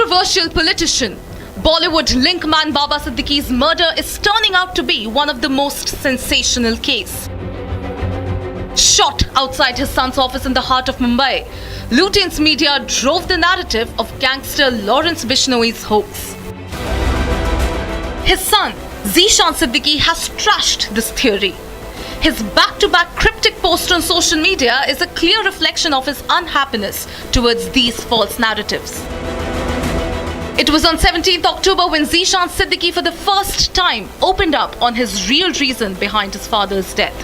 Controversial politician. Bollywood linkman Baba Siddique's murder is turning out to be one of the most sensational cases. Shot outside his son's office in the heart of Mumbai, Lutyens media drove the narrative of gangster Lawrence Bishnoi's hoax. His son, Zeeshan Siddique, has trashed this theory. His back-to-back cryptic post on social media is a clear reflection of his unhappiness towards these false narratives. It was on 17th October when Zeeshan Siddique for the first time opened up on his real reason behind his father's death.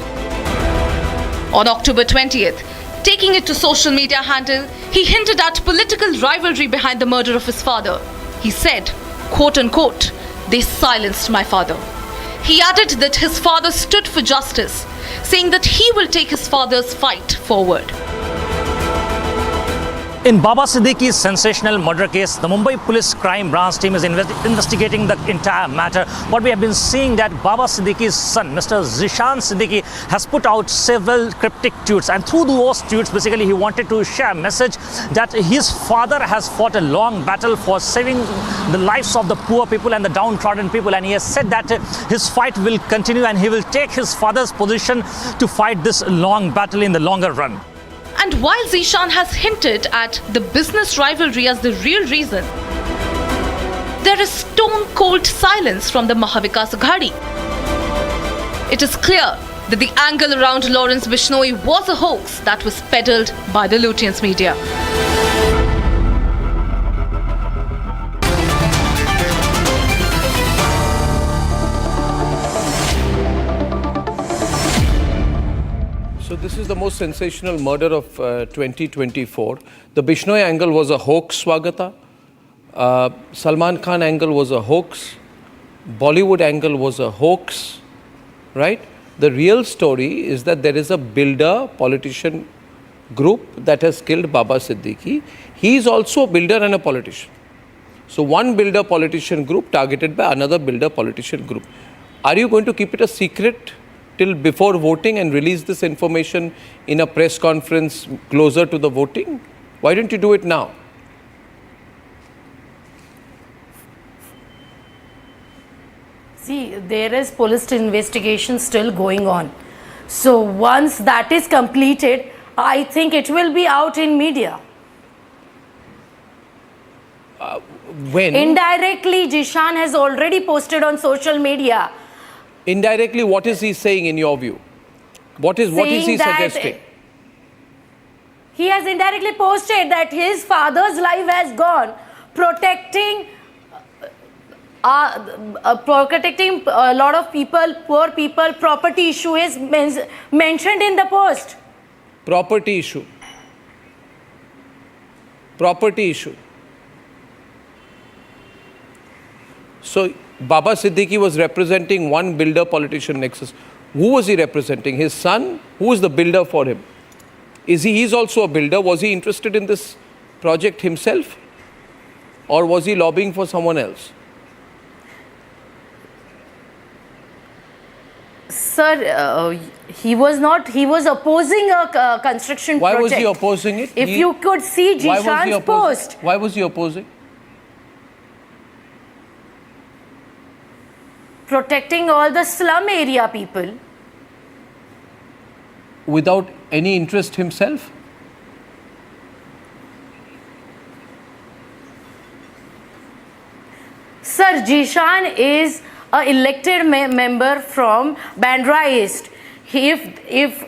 On October 20th, taking it to social media handle, he hinted at political rivalry behind the murder of his father. He said, quote unquote, "They silenced my father." He added that his father stood for justice, saying that he will take his father's fight forward. In Baba Siddique's sensational murder case, the Mumbai police crime branch team is investigating the entire matter. What we have been seeing that Baba Siddique's son, Mr. Zeeshan Siddique, has put out several cryptic tweets, and through those tweets, basically, he wanted to share a message that his father has fought a long battle for saving the lives of the poor people and the downtrodden people, and he has said that his fight will continue and he will take his father's position to fight this long battle in the longer run. And while Zeeshan has hinted at the business rivalry as the real reason, there is stone-cold silence from the Mahavikas Aghadi. It is clear that the angle around Lawrence Bishnoi was a hoax that was peddled by the Lutyens media. So this is the most sensational murder of 2024. The Bishnoi angle was a hoax, Swagata. Salman Khan angle was a hoax. Bollywood angle was a hoax, right? The real story is that there is a builder politician group that has killed Baba Siddique. He is also a builder and a politician. So one builder politician group targeted by another builder politician group. Are you going to keep it a secret till before voting and release this information in a press conference closer to the voting? Why don't you do it now? See, there is police investigation still going on. So once that is completed, I think it will be out in media. When? Indirectly, Zeeshan has already posted on social media. Indirectly, what is he saying in your view? What is he suggesting? He has indirectly posted that his father's life has gone protecting a lot of people, poor people. Property issue is mentioned in the post. Property issue. Property issue. So Baba Siddique was representing one builder politician Nexus. Who was he representing? His son? Who is the builder for him? He's also a builder. Was he interested in this project himself? Or was he lobbying for someone else? Sir, he was not. He was opposing a construction project. Why was he opposing it? If you could see Zeeshan's post. Why was he opposing? Protecting all the slum area people. Without any interest himself? Sir, Zeeshan is an elected member from Bandra East. If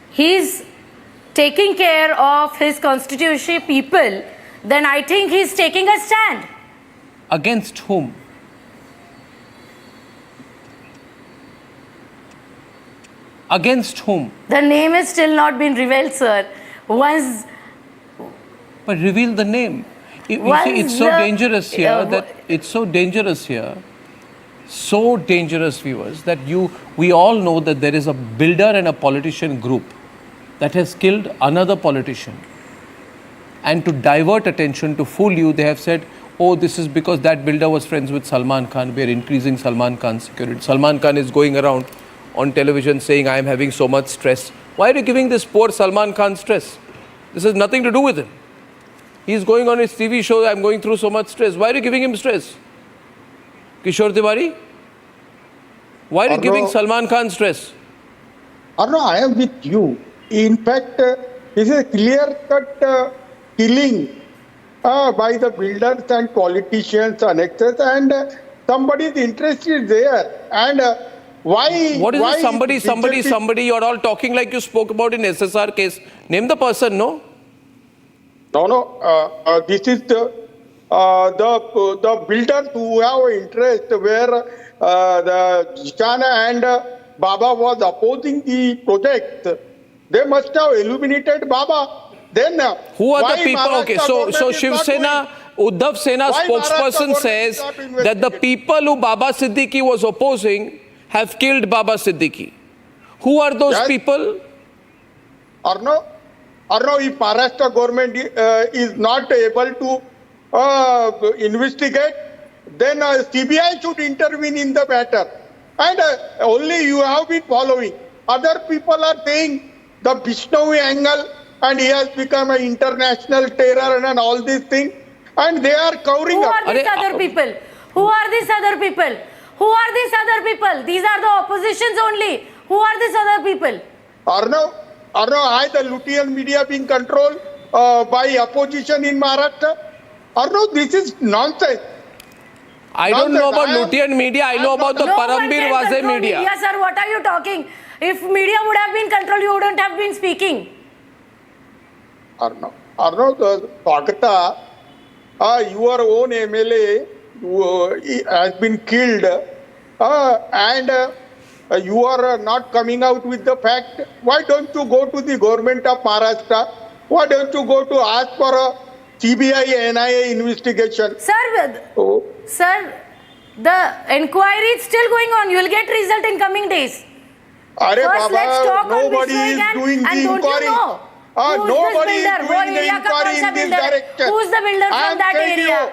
he's taking care of his constituency people, then I think he's taking a stand. Against whom? Against whom? The name has still not been revealed, sir. Once. But reveal the name. You see, it's so dangerous here so dangerous, viewers, that we all know that there is a builder and a politician group that has killed another politician. And to divert attention, to fool you, they have said, oh, this is because that builder was friends with Salman Khan. We are increasing Salman Khan's security. Salman Khan is going around on television saying, I am having so much stress. Why are you giving this poor Salman Khan stress? This has nothing to do with him. He's going on his TV show, I'm going through so much stress. Why are you giving him stress? Kishore Tiwari? Why are you giving Salman Khan stress? Arnab, I am with you. In fact, this is a clear-cut killing by the builders and politicians on Nexus, and somebody's interest is there. And why? What is why it? Somebody? You're all talking like you spoke about in SSR case. Name the person, no? No. This is the builders who have interest where the Zeeshan and Baba was opposing the project. They must have illuminated Baba. Then who are the people? Okay, so Shiv Sena, Uddhav Sena spokesperson says that the people who Baba Siddique was opposing have killed Baba Siddique. Who are those people? Arnab, if Maharashtra government is not able to investigate, then CBI should intervene in the matter. And only you have been following. Other people are saying the Bishnovi angle, and he has become an international terror and all these things. And they are covering up. Who are these other people? Who are these other people? Who are these other people? These are the oppositions only. Who are these other people? Arnab, I, the Lutean media being controlled by opposition in Maharashtra. Arnab, this is nonsense. I don't know about Lutean media. I know about the Parambir Waze media. Yes, sir. What are you talking? If media would have been controlled, you wouldn't have been speaking. Arnab, Swagata, your own MLA has been killed, and you are not coming out with the fact. Why don't you go to the government of Maharashtra? Why don't you go to ask for a CBI NIA investigation? Sir, the inquiry is still going on. You will get result in coming days. First, Baba, let's talk nobody is doing the inquiry. You know, nobody is doing the inquiry in this direction. Who's the builder from that area?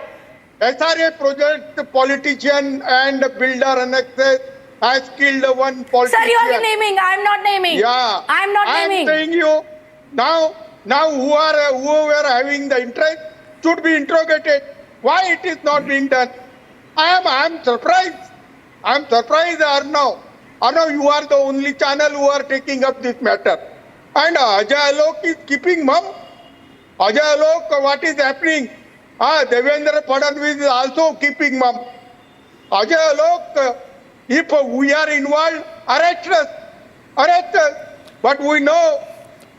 SRA project politician and builder Nexus has killed one politician. Sir, you are naming. I am not naming. Yeah. I am not naming. I am saying you now whoever having the interest should be interrogated. Why it is not being done? I am surprised. I am surprised, Arnab. Arnab, you are the only channel who are taking up this matter. And Ajay Alok is keeping mum. Ajay Alok, what is happening? Devendra Fadnavis is also keeping mum. Ajay Alok, if we are involved, arrest us. Arrest us. But we know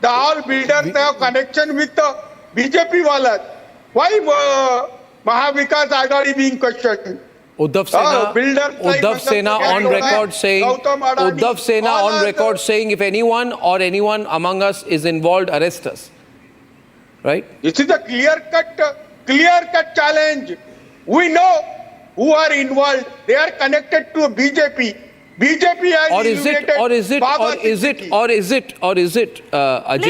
the all builders have connection with the BJP walas. Why Mahavikas Agadi being questioned? Uddhav Sena on record saying if anyone among us is involved, arrest us. Right? This is a clear-cut challenge. We know who are involved. They are connected to BJP. BJP has or is it Ajay Please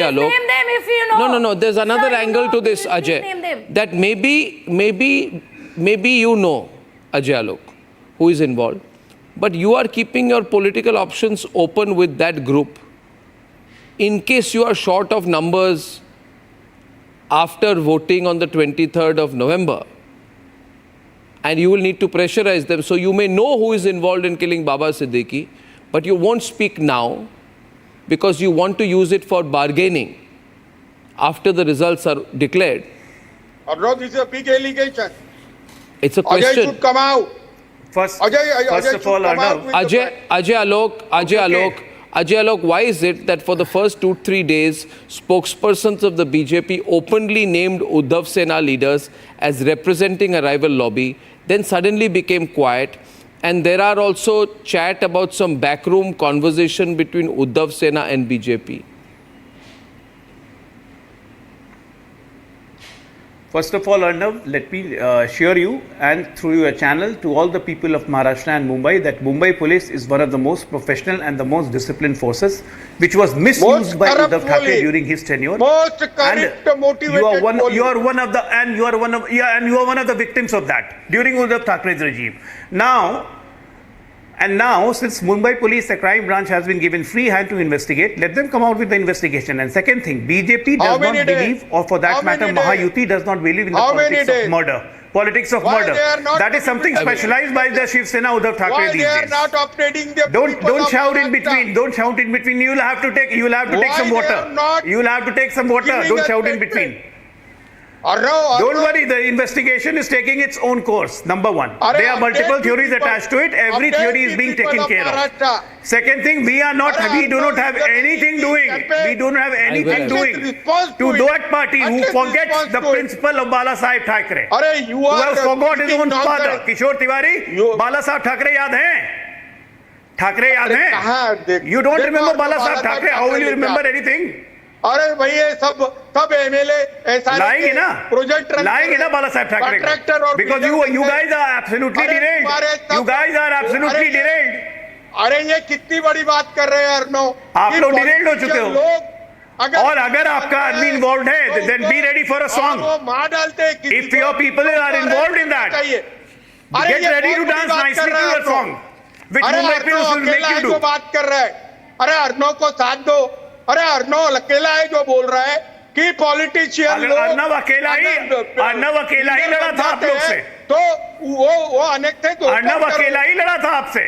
Alok? Name them if you know. No. There's another angle to this, Ajay. That maybe you know Ajay Alok, who is involved, but you are keeping your political options open with that group. In case you are short of numbers after voting on the 23rd of November, and you will need to pressurize them. So you may know who is involved in killing Baba Siddique, but you won't speak now because you want to use it for bargaining after the results are declared. Arnab, this is a big allegation. It's a question. Ajay should come out. First of all, Arnab. Ajay Alok, why is it that for the first 2-3 days, spokespersons of the BJP openly named Uddhav Sena leaders as representing a rival lobby, then suddenly became quiet, and there are also chat about some backroom conversation between Uddhav Sena and BJP? First of all, Arnab, let me assure you and through your channel to all the people of Maharashtra and Mumbai that Mumbai police is one of the most professional and the most disciplined forces, which was misused by Uddhav Thackeray during his tenure. Most corrupt, motivated. You are one of the victims of that during Uddhav Thackeray's regime. Now, And now, since Mumbai police, the crime branch has been given free hand to investigate, let them come out with the investigation. And second thing, BJP How does not many days? believe, or for that How matter, many days? Mahayuti does not believe in the How many politics of days? murder. Politics of Why murder. they are not That is something updating- specialized by the Shiv Sena Uddhav Thackeray Why these they are days. not updating the Don't people of shout in Maharashtra? between. Don't shout in between. You will have to take Why some they water. are not You will have to take some water. giving Don't a shout in statement? between. Arnab, Don't Arnab, worry, the investigation is taking its own course. Number one. Arre, There are multiple update theories the people- attached to it. Every update theory is the being people taken of care of. Maharashtra. Second thing, we do not have anything doing. We don't have anything doing to that party who forgets the principle of Bala Sahib Thackeray. Arre, you Who are has forgot his speaking own father. nonsense. Kishore Tiwari, You- Bala Sahib Thackeray याद हैं? Thackeray याद अरे हैं? कहाँ देख- You don't देखो remember आपको Bala Sahib Thackeray? How will you लेके remember आ- anything? अरे भाई ये सब एमएलए ऐसा Lying है ना? प्रोजेक्ट Lying है ना Bala Sahib Thackeray को? Because you guys are absolutely derailed. You guys are absolutely derailed. अरे ये कितनी बड़ी बात कर रहे हैं अर्नव आप कि लोग derailed हो चुके हो। लोग और अगर आपका आदमी involved है, then be ready for a song. वो मार डालते हैं किसी If को, your people उनको are involved in that, चाहिए। अरे Get ये ready to बहुत बड़ी dance बात कर nicely रहे to हैं your अर्नव। song, which अरे Mumbai Arnav police will make अकेला you है do. जो बात कर रहा है। अरे अर्नव को साथ दो। अरे अर्नव अकेला है जो बोल रहा है कि पॉलिटिशियन अर्नव अकेला ही लड़ा था आप लोग से। तो वो अनेक थे तो अर्नव अकेला ही लड़ा था आपसे।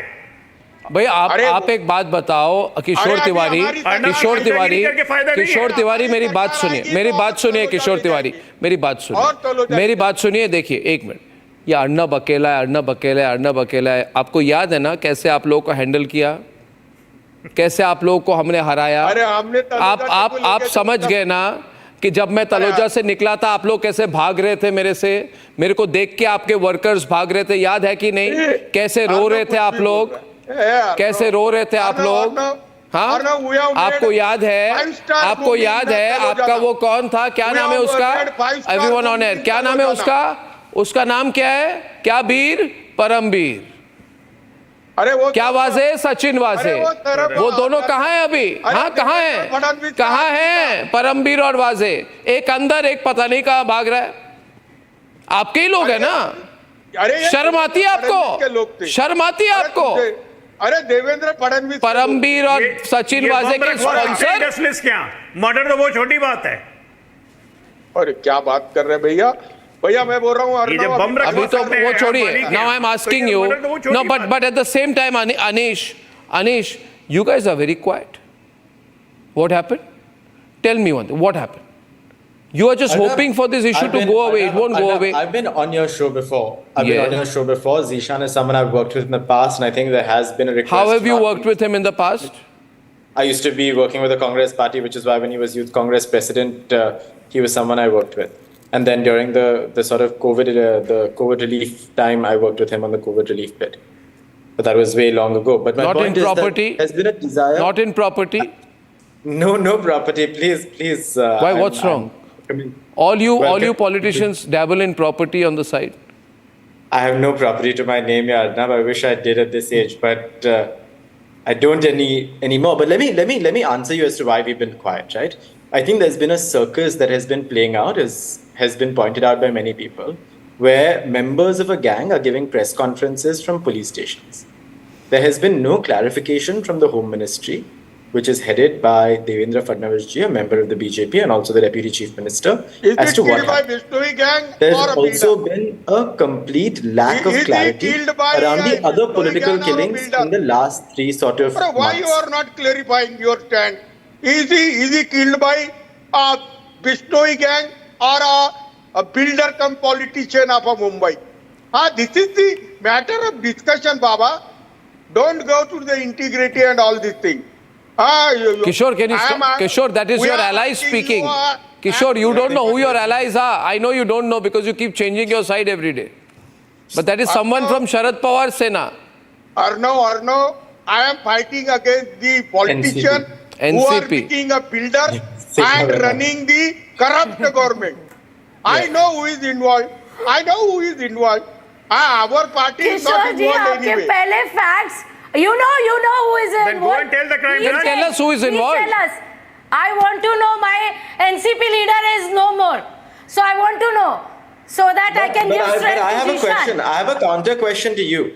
भाई अरे आप एक बात बताओ किशोर अरे तिवारी अभी हमारी किशोर सरकार तिवारी करके फायदा नहीं है। किशोर तिवारी मेरी बात सुनिए मेरी बात सुनिए किशोर तिवारी मेरी बात सुनिए मेरी बात सुनिए देखिए एक मिनट ये अर्नब अकेला है अर्नब अकेला है अर्नब अकेला है आपको याद है ना कैसे आप लोगों को हैंडल किया कैसे आप लोगों को हमने हराया अरे हमने आप समझ गए ना कि जब मैं तलोजा से निकला था आप लोग कैसे भाग रहे थे मेरे से मेरे को देख के आपके वर्कर्स भाग रहे थे याद है कि नहीं कैसे रो रहे थे आप लोग कैसे रो रहे थे आप लोग हाँ आपको याद है आपका वो कौन था क्या नाम है उसका एवरीवन ऑन एयर क्या नाम है उसका नाम क्या है क्या वीर परमवीर अरे वो क्या वाजे सचिन वाजे वो दोनों कहाँ हैं अभी हाँ कहाँ हैं परमवीर और वाजे एक अंदर एक पता नहीं कहाँ भाग रहा है आपके ही लोग हैं ना शर्म आती है आपको शर्म आती है आपको अरे देवेंद्र फडणवीस परमवीर और सचिन वाजे के स्पॉन्सर क्या मर्डर तो वो छोटी बात है अरे क्या बात कर रहे भैया भैया मैं बोल रहा हूँ अभी तो वो छोड़िए now I am asking you no but at the same time Anish you guys are very quite what happened tell me one what happened You are just hoping for this issue to go away. It won't go away. I've been on your show before. I've been on your show before. Zeeshan is someone I've worked with in the past, and I think there has been a request. How have you worked with him in the past? I used to be working with the Congress party, which is why when he was Youth Congress president, he was someone I worked with. And then during the sort of COVID relief time, I worked with him on the COVID relief bit. But that was way long ago. But my Not point in is property. that there's been a desire. Not in property. No property. Please. Why? What's wrong? All you politicians dabble in property on the side. I have no property to my name, Arnab. I wish I did at this age, but I don't anymore. But let me answer you as to why we've been quiet, right? I think there's been a circus that has been playing out, has been pointed out by many people, where members of a gang are giving press conferences from police stations. There has been no clarification from the Home Ministry, which is headed by Devendra Fadnavis ji, a member of the BJP and also the Deputy Chief Minister, as to what happened. There's also been a complete lack of clarity around the other political killings in the last 3 sort of months. Why you are not clarifying your stand? Is he killed by a Bishnoi gang or a builder come politician of Mumbai? This is the matter of discussion, Baba. Don't go to the integrity and all these things. Kishore, can you stop? Kishore, that is your ally speaking. Kishore, you don't know who your allies are. I know you don't know because you keep changing your side every day. But that is someone from Sharad Pawar Sena. Arnab, I am fighting against the politician who are making a builder and running the corrupt government. I know who is involved. Our party is not involved anyway. पहले facts. You know who is involved. Then go and tell the crime branch. Tell us who is involved. Please tell us. I want to know my NCP leader is no more. So I want to know. So that I can give strength I have to a question. Zeeshan. I have a counter question to you.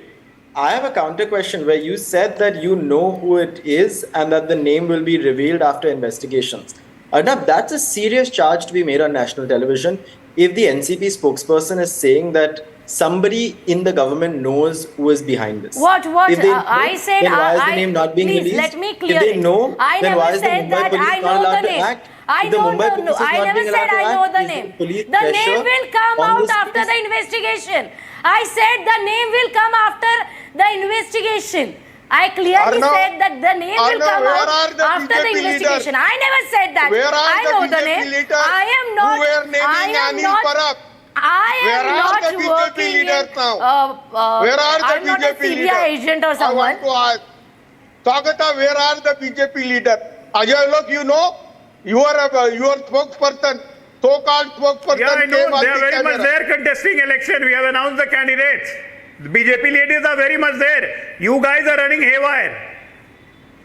I have a counter question where you said that you know who it is and that the name will be revealed after investigations. Arnab, that's a serious charge to be made on national television if the NCP spokesperson is saying that somebody in the government knows who is behind this. What? If they know, I said, then why is the name not being please, released? let me clear if they it. know, I then never why is the said Mumbai that police I not know allowed the to name. act? I If the don't Mumbai know. police is I not never being said allowed to I know act, the is name. police The name pressure will come on out this after police? the investigation. I said the name will come after the investigation. I clearly Arnab, said that the name will Arnab, come where out are the after the BJP investigation. leaders? I never said that. Where are I the know the BJP name. leaders I am not. who were naming I am Anil not. Parab? I Where am are not the BJP working leaders in. now? Where are the I'm not a BJP CBI leaders? agent or I someone. want to ask. Swagata, where are the BJP leaders? Ajay, look, you know, you are spokesperson, so-called spokesperson. Yeah, I came know. on They are the very camera. much there contesting election. We have announced the candidates. The BJP leaders are very much there. You guys are running haywire.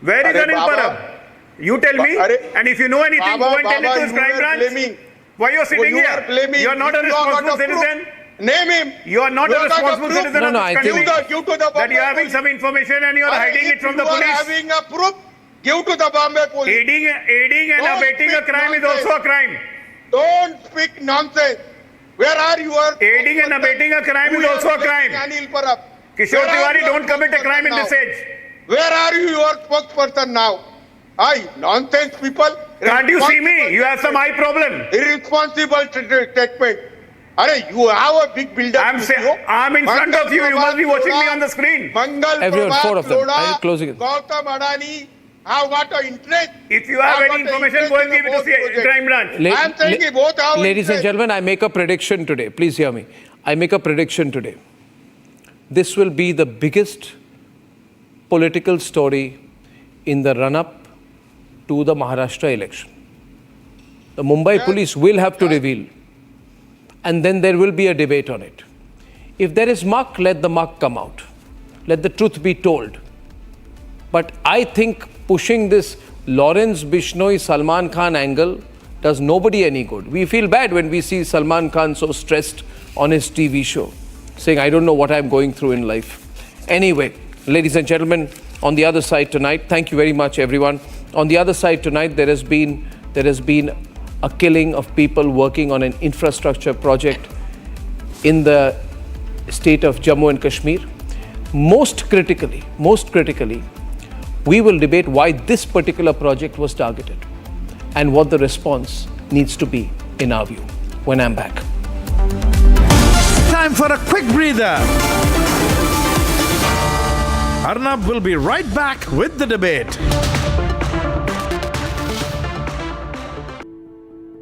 Where is Arre Anil Baba. Parab? You tell me. Arre And if you know anything, Baba, go and tell it to his you crime were branch. blaming. Why you are sitting You here? are blaming. You are not a You are responsible not a proof. citizen. Name him. You are not You a are not a responsible proof. citizen No, of no, this I country. think- Give to the That Bombay you are having police. some information and you are hiding it from the If you are police. having a proof, give to the Bombay police. Aiding and Don't abetting a speak crime is nonsense. also a crime. Don't speak nonsense. Where are your... Aiding and abetting a crime Who is also a crime. Anil Parab? Kishore Where are Tiwari, your don't commit a crime in spokesperson this now? age. Where are you, your spokesperson now? Aye, nonsense people. Can't you see me? You have some eye problem. Irresponsible statement. Arey, you have a big builder. I'm in front of you. You must be watching me on the screen. Mangal Everyone, Prabhat four of them. Lodha, I'm closing it. Gautam Adani have got an interest. If you have Have any got an information, interest go and in give it to both the projects. crime branch. La- I'm saying la- both have Ladies and interest. gentlemen, I make a prediction today. Please hear me. I make a prediction today. This will be the biggest political story in the run-up to the Maharashtra election. The Mumbai police will have to reveal, and then there will be a debate on it. If there is muck, let the muck come out. Let the truth be told. But I think pushing this Lawrence Bishnoi Salman Khan angle does nobody any good. We feel bad when we see Salman Khan so stressed on his TV show, saying, I don't know what I'm going through in life. Anyway, ladies and gentlemen, on the other side tonight, thank you very much, everyone. On the other side tonight, there has been a killing of people working on an infrastructure project in the state of Jammu and Kashmir. Most critically, we will debate why this particular project was targeted and what the response needs to be in our view when I'm back. Time for a quick breather. Arnab will be right back with the debate.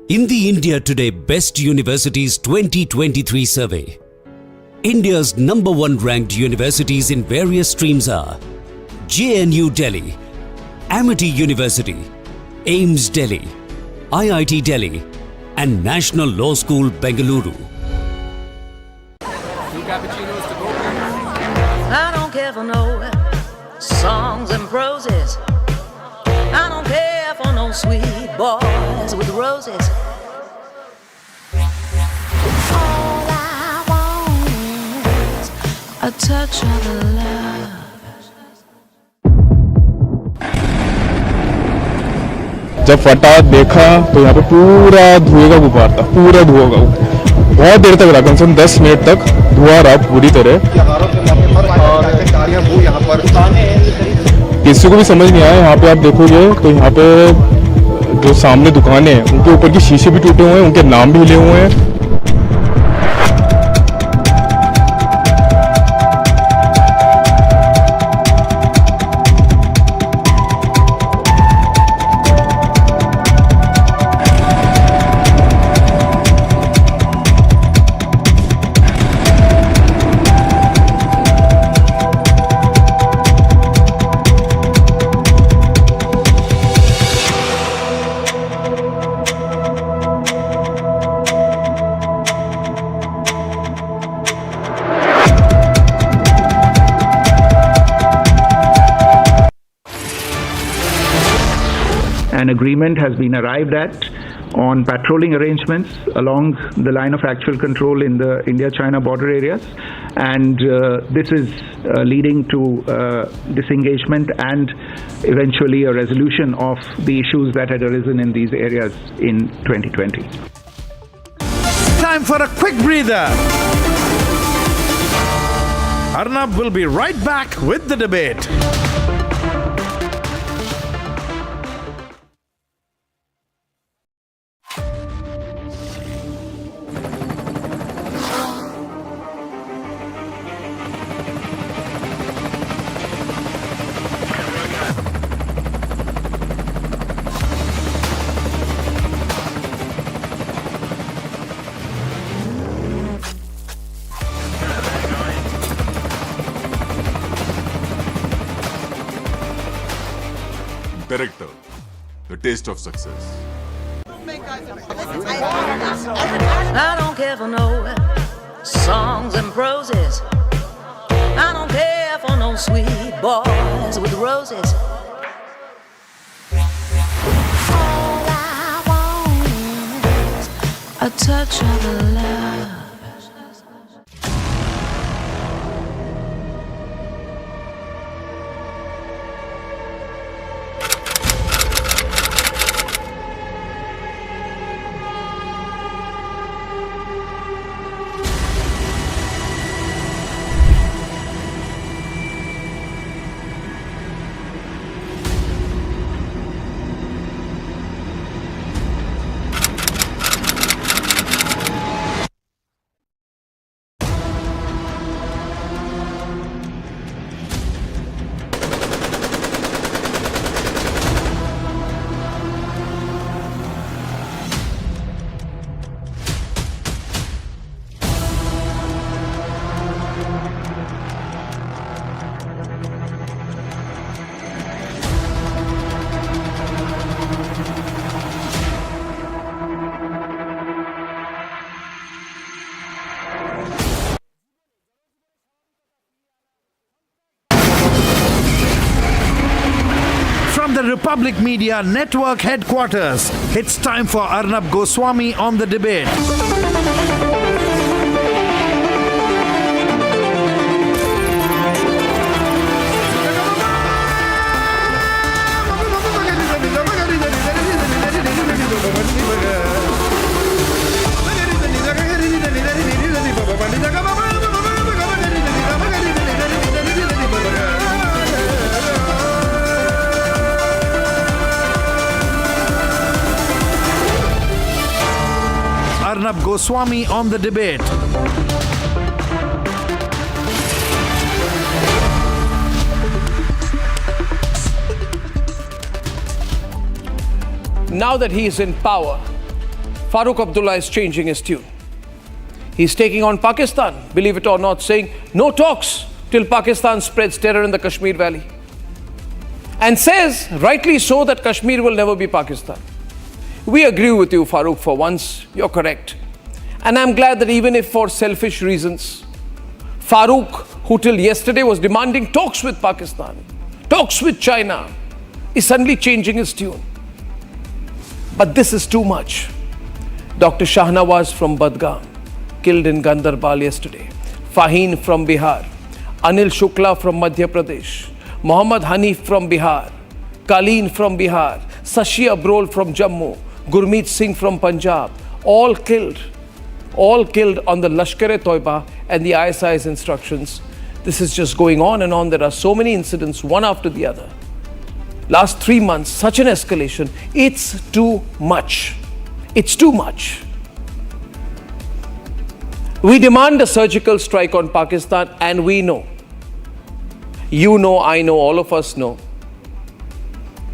In the India Today Best Universities 2023 survey, India's #1 ranked universities in various streams are JNU Delhi, Amity University, AIMS Delhi, IIT Delhi, and National Law School Bengaluru. I don't care for no songs and proses. I don't care for no sweet boys with roses. All I want is a touch of love. जब फटा देखा तो यहाँ पे पूरा धुएं का गुब्बार था, पूरा धुआं का। बहुत देर तक रहा, कम से कम 10 मिनट तक धुआं रहा पूरी तरह। किसी को भी समझ नहीं आया। यहाँ पे आप देखोगे तो यहाँ पे जो सामने दुकानें हैं उनके ऊपर के शीशे भी टूटे हुए हैं, उनके नाम भी हिले हुए हैं। An agreement has been arrived at on patrolling arrangements along the line of actual control in the India-China border areas, and this is leading to disengagement and eventually a resolution of the issues that had arisen in these areas in 2020. Time for a quick breather. Arnab will be right back with the debate. Director, the taste of success. I don't care for no songs and proses. I don't care for no sweet boys with roses. All I want is a touch of love. From the Republic Media Network headquarters, it's time for Arnab Goswami on the debate. Arnab Goswami on the debate. Now that he is in power, Farooq Abdullah is changing his tune. He's taking on Pakistan, believe it or not, saying no talks till Pakistan spreads terror in the Kashmir Valley. And says, rightly so, that Kashmir will never be Pakistan. We agree with you, Farooq, for once. You're correct. And I'm glad that even if for selfish reasons, Farooq, who till yesterday was demanding talks with Pakistan, talks with China, is suddenly changing his tune. But this is too much. Dr. Shahnawaz from Badgaon, killed in Gandarbal yesterday. Faheen from Bihar. Anil Shukla from Madhya Pradesh. Mohammad Hanif from Bihar. Kaleen from Bihar. Sashi Abrol from Jammu. Gurmeet Singh from Punjab, all killed on the Lashkar-e-Toiba and the ISI's instructions. This is just going on and on. There are so many incidents, one after the other. Last 3 months, such an escalation. It's too much. It's too much. We demand a surgical strike on Pakistan, and we know, you know, I know, all of us know,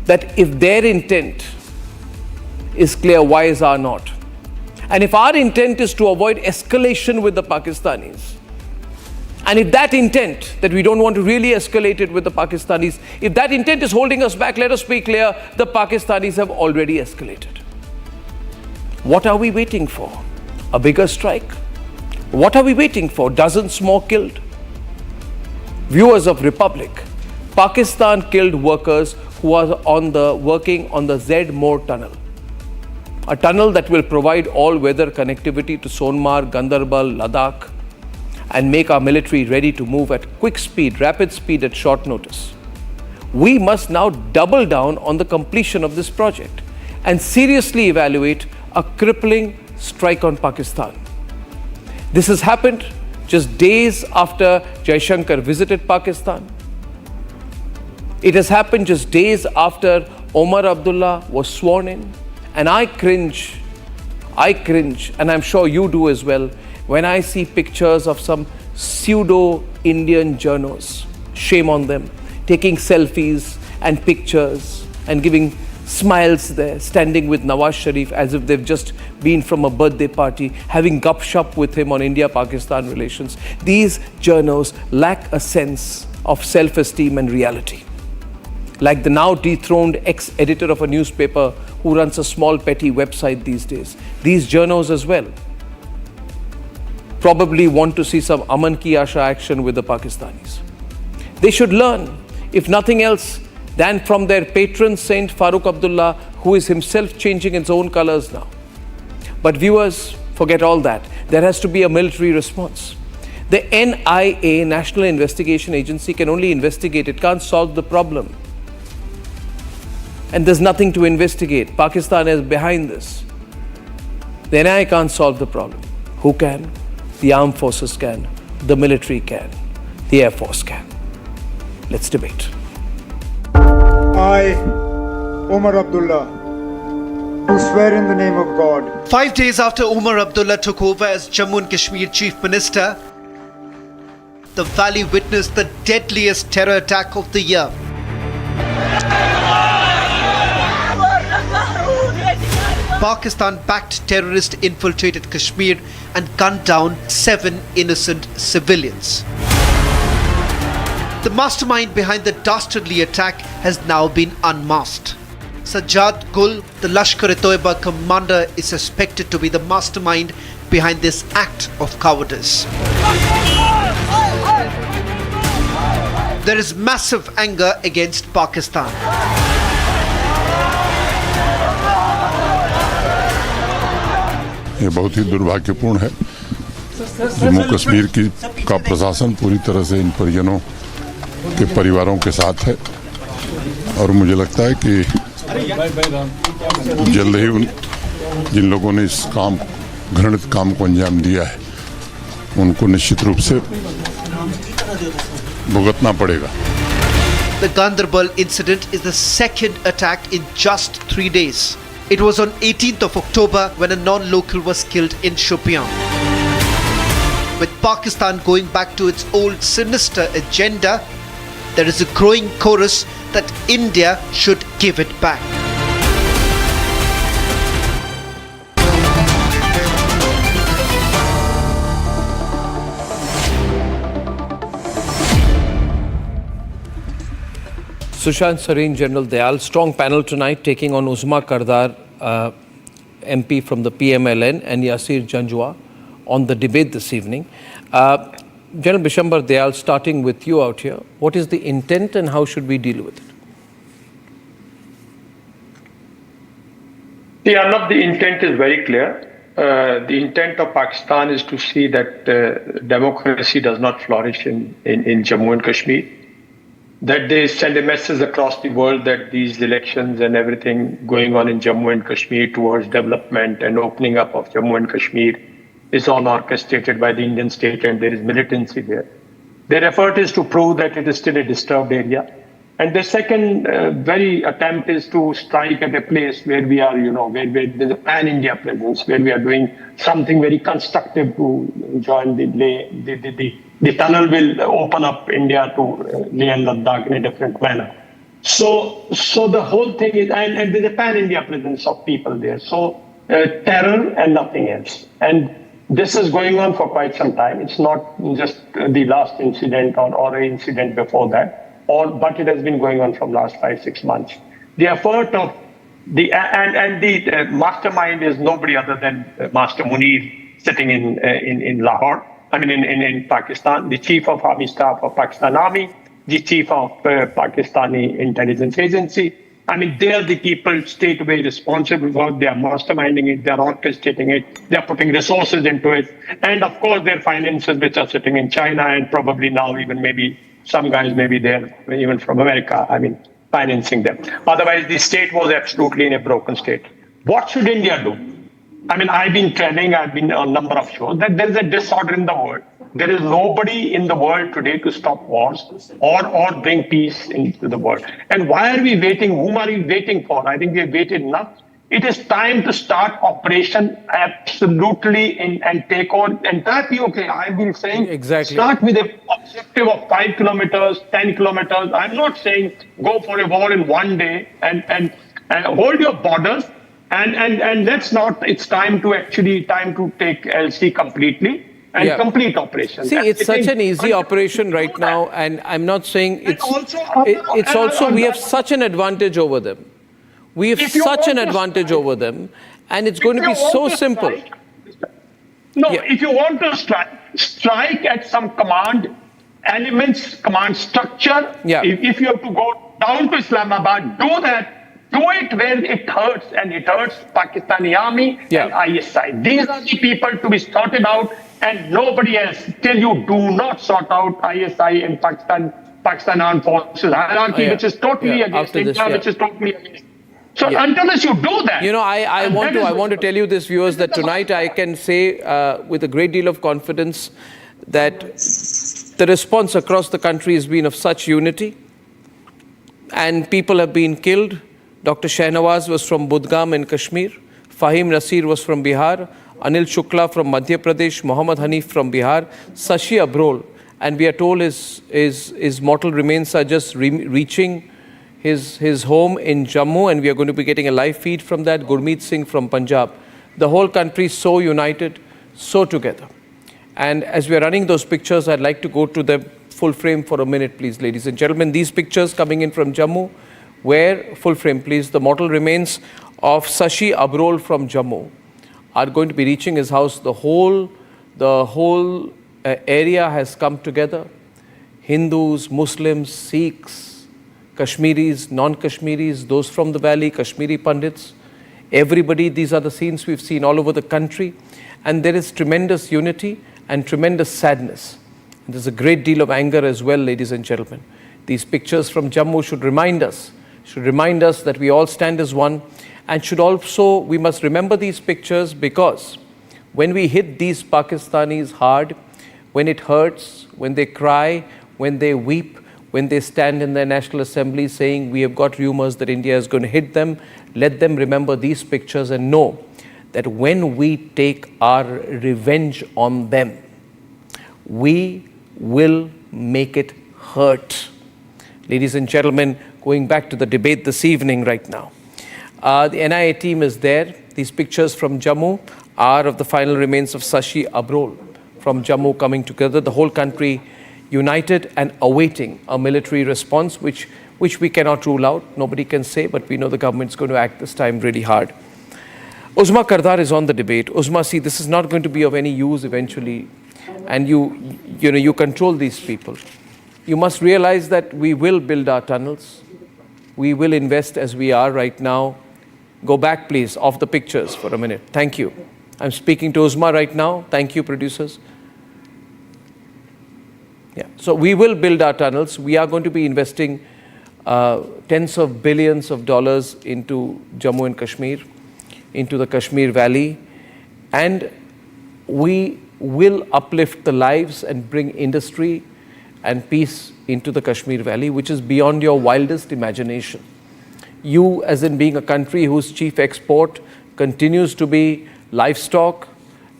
that if their intent is clear, why is our not? And if our intent is to avoid escalation with the Pakistanis, and if that intent, that we don't want to really escalate it with the Pakistanis, if that intent is holding us back, let us be clear, the Pakistanis have already escalated. What are we waiting for? A bigger strike? What are we waiting for? Dozens more killed? Viewers of Republic, Pakistan killed workers who are working on the Z More tunnel. a tunnel that will provide all-weather connectivity to Sonmarg, Gandarbal, Ladakh, and make our military ready to move at quick speed, rapid speed at short notice. We must now double down on the completion of this project and seriously evaluate a crippling strike on Pakistan. This has happened just days after Jaishankar visited Pakistan. It has happened just days after Omar Abdullah was sworn in. And I cringe, and I'm sure you do as well, when I see pictures of some pseudo-Indian journos, shame on them, taking selfies and pictures and giving smiles there, standing with Nawaz Sharif as if they've just been from a birthday party, having gup-shup with him on India-Pakistan relations. These journos lack a sense of self-esteem and reality. Like the now dethroned ex-editor of a newspaper who runs a small petty website these days. These journos as well probably want to see some Aman Ki Asha action with the Pakistanis. They should learn, if nothing else, than from their patron saint Farooq Abdullah, who is himself changing its own colors now. But viewers, forget all that. There has to be a military response. The NIA, National Investigation Agency, can only investigate. It can't solve the problem. And there's nothing to investigate. Pakistan is behind this. The NIA can't solve the problem. Who can? The armed forces can. The military can. The Air Force can. Let's debate. I, Omar Abdullah, do swear in the name of God. 5 days after Omar Abdullah took over as Jammu and Kashmir Chief Minister, the valley witnessed the deadliest terror attack of the year. Pakistan-backed terrorists infiltrated Kashmir and gunned down 7 innocent civilians. The mastermind behind the dastardly attack has now been unmasked. Sajjad Gul, the Lashkar-e-Toiba commander, is suspected to be the mastermind behind this act of cowardice. There is massive anger against Pakistan. ये बहुत ही दुर्भाग्यपूर्ण है। जम्मू कश्मीर का प्रशासन पूरी तरह से इन परिजनों के परिवारों के साथ है और मुझे लगता है कि जल्द ही जिन लोगों ने इस घृणित काम को अंजाम दिया है उनको निश्चित रूप से भुगतना पड़ेगा। The Gandarbal incident is the second attack in just 3 days. It was on 18th of October when a non-local was killed in Shopian. With Pakistan going back to its old sinister agenda, there is a growing chorus that India should give it back. Sushant Sareen, General Dayal, strong panel tonight taking on Uzma Kardar, MP from the PMLN, and Yasir Janjua on the debate this evening. General Bishambar Dayal, starting with you out here, what is the intent and how should we deal with it? Arnab, the intent is very clear. The intent of Pakistan is to see that democracy does not flourish in Jammu and Kashmir. That they send a message across the world that these elections and everything going on in Jammu and Kashmir towards development and opening up of Jammu and Kashmir is all orchestrated by the Indian state and there is militancy there. Their effort is to prove that it is still a disturbed area. And the second very attempt is to strike at a place where we are, where there's a pan-India presence, where we are doing something very constructive to join the tunnel will open up India to Leh and Ladakh in a different manner. So the whole thing is, and there's a pan-India presence of people there. So terror and nothing else. And this is going on for quite some time. It's not just the last incident or an incident before that. But it has been going on from last 5-6 months. The effort of the mastermind is nobody other than Master Munir sitting in Lahore. In Pakistan, the chief of army staff of Pakistan Army, the chief of Pakistani intelligence agency, I mean, they are the people straight away responsible for it. They are masterminding it. They are orchestrating it. They are putting resources into it. And of course, their finances, which are sitting in China and probably now even maybe some guys maybe there, even from America, I mean, financing them. Otherwise, the state was absolutely in a broken state. What should India do? I mean, I've been on a number of shows that there is a disorder in the world. There is nobody in the world today to stop wars or bring peace into the world. And why are we waiting? Whom are we waiting for? I think we have waited enough. It is time to start operation absolutely and take on entire POK. I've been saying start with an objective of 5 kilometers, 10 kilometers. I'm not saying go for a war in one day and hold your borders. And let's not, it's time to take LC completely and complete operation. See, it's such an easy operation right now, and I'm not saying it's also we have such an advantage over them. We have such an advantage over them, and it's going to be so simple. If you want to strike at some command elements, command structure, if you have to go down to Islamabad, do that. Do it where it hurts, and it hurts Pakistani army and ISI. These are the people to be sorted out, and nobody else. Till you do not sort out ISI and Pakistan Armed Forces hierarchy, which is totally against India, which is totally against. So until you do that, I want to tell you this, viewers, that tonight I can say with a great deal of confidence that the response across the country has been of such unity, and people have been killed. Dr. Shahnawaz was from Budgam in Kashmir. Fahim Nasir was from Bihar. Anil Shukla from Madhya Pradesh. Mohammad Hanif from Bihar. Sashi Abrol, and we are told his mortal remains are just reaching his home in Jammu, and we are going to be getting a live feed from that. Gurmeet Singh from Punjab. The whole country is so united, so together. And as we are running those pictures, I'd like to go to the full frame for a minute, please, ladies and gentlemen. These pictures coming in from Jammu, where, full frame please, the mortal remains of Sashi Abrol from Jammu are going to be reaching his house. The whole area has come together. Hindus, Muslims, Sikhs, Kashmiris, non-Kashmiris, those from the valley, Kashmiri Pandits, everybody. These are the scenes we've seen all over the country. And there is tremendous unity and tremendous sadness. And there's a great deal of anger as well, ladies and gentlemen. These pictures from Jammu should remind us that we all stand as one, and we must remember these pictures, because when we hit these Pakistanis hard, when it hurts, when they cry, when they weep, when they stand in their National Assembly saying we have got rumors that India is going to hit them, let them remember these pictures and know that when we take our revenge on them, we will make it hurt. Ladies and gentlemen, going back to the debate this evening right now. The NIA team is there. These pictures from Jammu are of the final remains of Sashi Abrol from Jammu coming together. The whole country united and awaiting a military response, which we cannot rule out. Nobody can say, but we know the government's going to act this time really hard. Uzma Kardar is on the debate. Uzma, see, this is not going to be of any use eventually. And you control these people. You must realize that we will build our tunnels. We will invest as we are right now. Go back, please, off the pictures for a minute. Thank you. I'm speaking to Uzma right now. Thank you, producers. Yeah. So we will build our tunnels. We are going to be investing tens of billions of dollars into Jammu and Kashmir, into the Kashmir Valley. And we will uplift the lives and bring industry and peace into the Kashmir Valley, which is beyond your wildest imagination. You, as in being a country whose chief export continues to be livestock,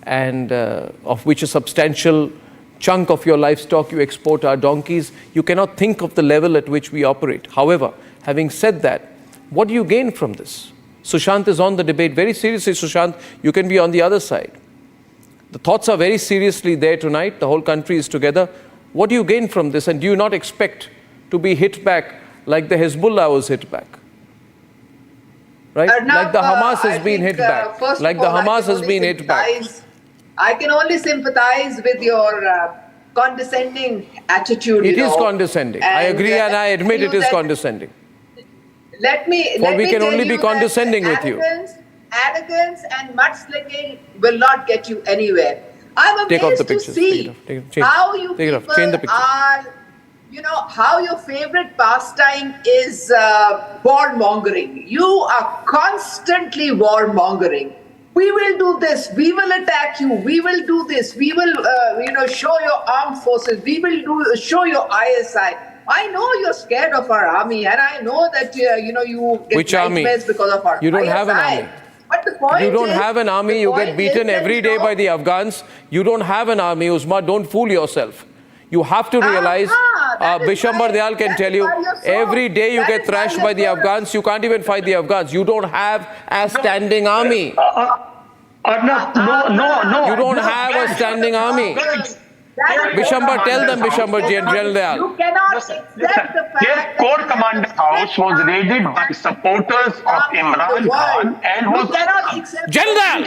and of which a substantial chunk of your livestock you export are donkeys, you cannot think of the level at which we operate. However, having said that, what do you gain from this? Sushant is on the debate. Very seriously, Sushant, you can be on the other side. The thoughts are very seriously there tonight. The whole country is together. What do you gain from this? And do you not expect to be hit back like the Hezbollah was hit back? Right? Like the Hamas has been hit back. Like the Hamas has been hit back. I can only sympathize with your condescending attitude. It is condescending. I agree, and I admit it is condescending. we can only be condescending with you. Arrogance and mudslinging will not get you anywhere. I'm Take off the amazed to pictures. see how you people Change the picture. are, how your favorite pastime is warmongering. You are constantly warmongering. We will do this. We will attack you. We will do this. We will, show your armed forces. We will show your ISI. I know you're scared of our army, and I know that you get Which army? nightmares because of our You don't ISI. have an army. But the point You don't is, have an army. the You get point beaten is that, every day by the Afghans. You don't have an army, Uzma. Don't fool yourself. You have to realize, Bishambar Dayal can tell you, every day you get thrashed by the Afghans. You can't even fight the Afghans. You don't have a standing army. No. You don't have a standing army. Bishambar, tell them, Bishambar Ji and General Dayal. You cannot accept the fact Their Corps Commander's house was raided by supporters of Imran Khan and was... General!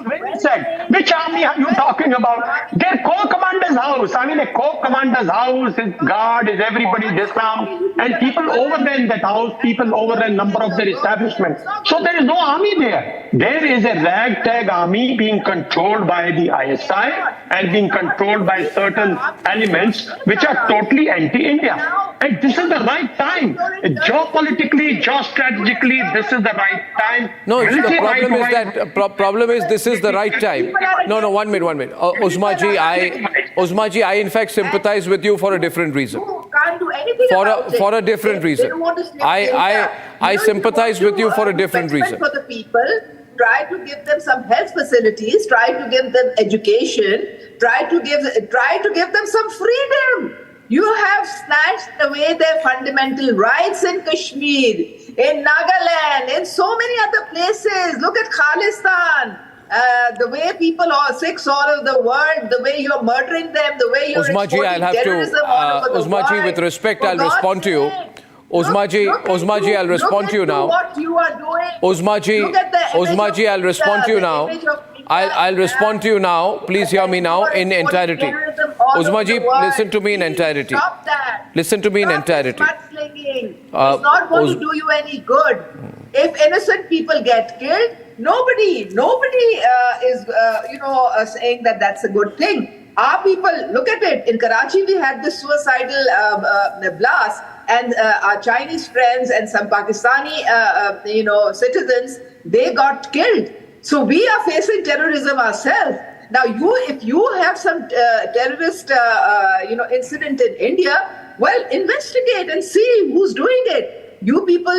Wait a sec. Which army are you talking about? Their Corps Commander's house. I mean, a Corps Commander's house, his guard, is everybody disarmed, and people over there in that house, people over a number of their establishments. So there is no army there. There is a ragtag army being controlled by the ISI and being controlled by certain elements which are totally anti-India. And this is the right time. Geopolitically, geostrategically, this is the right time. No, the problem is this is the right time. No, 1 minute. Uzma Ji, I in fact sympathize with you for a different reason. For a different reason. I sympathize with you for a different reason. For the people, try to give them some health facilities, try to give them education, try to give them some freedom. You have snatched away their fundamental rights in Kashmir, in Nagaland, in so many other places. Look at Khalistan. The way people are Sikhs all over the world, the way you're murdering them, the way you're exporting terrorism all over the world. Uzma Ji, with respect, I'll respond to you. Uzma Ji, I'll respond to you now. What you are doing. Uzma Ji, I'll respond to you now. I'll respond to you now. Please hear me now in entirety. Uzma Ji, listen to me in entirety. Stop that. Listen to me in entirety. It's not going to do you any good. If innocent people get killed, nobody is saying that that's a good thing. Our people, look at it. In Karachi, we had this suicidal blast, and our Chinese friends and some Pakistani, citizens, they got killed. So we are facing terrorism ourselves. Now, if you have some terrorist, incident in India, well, investigate and see who's doing it. You people,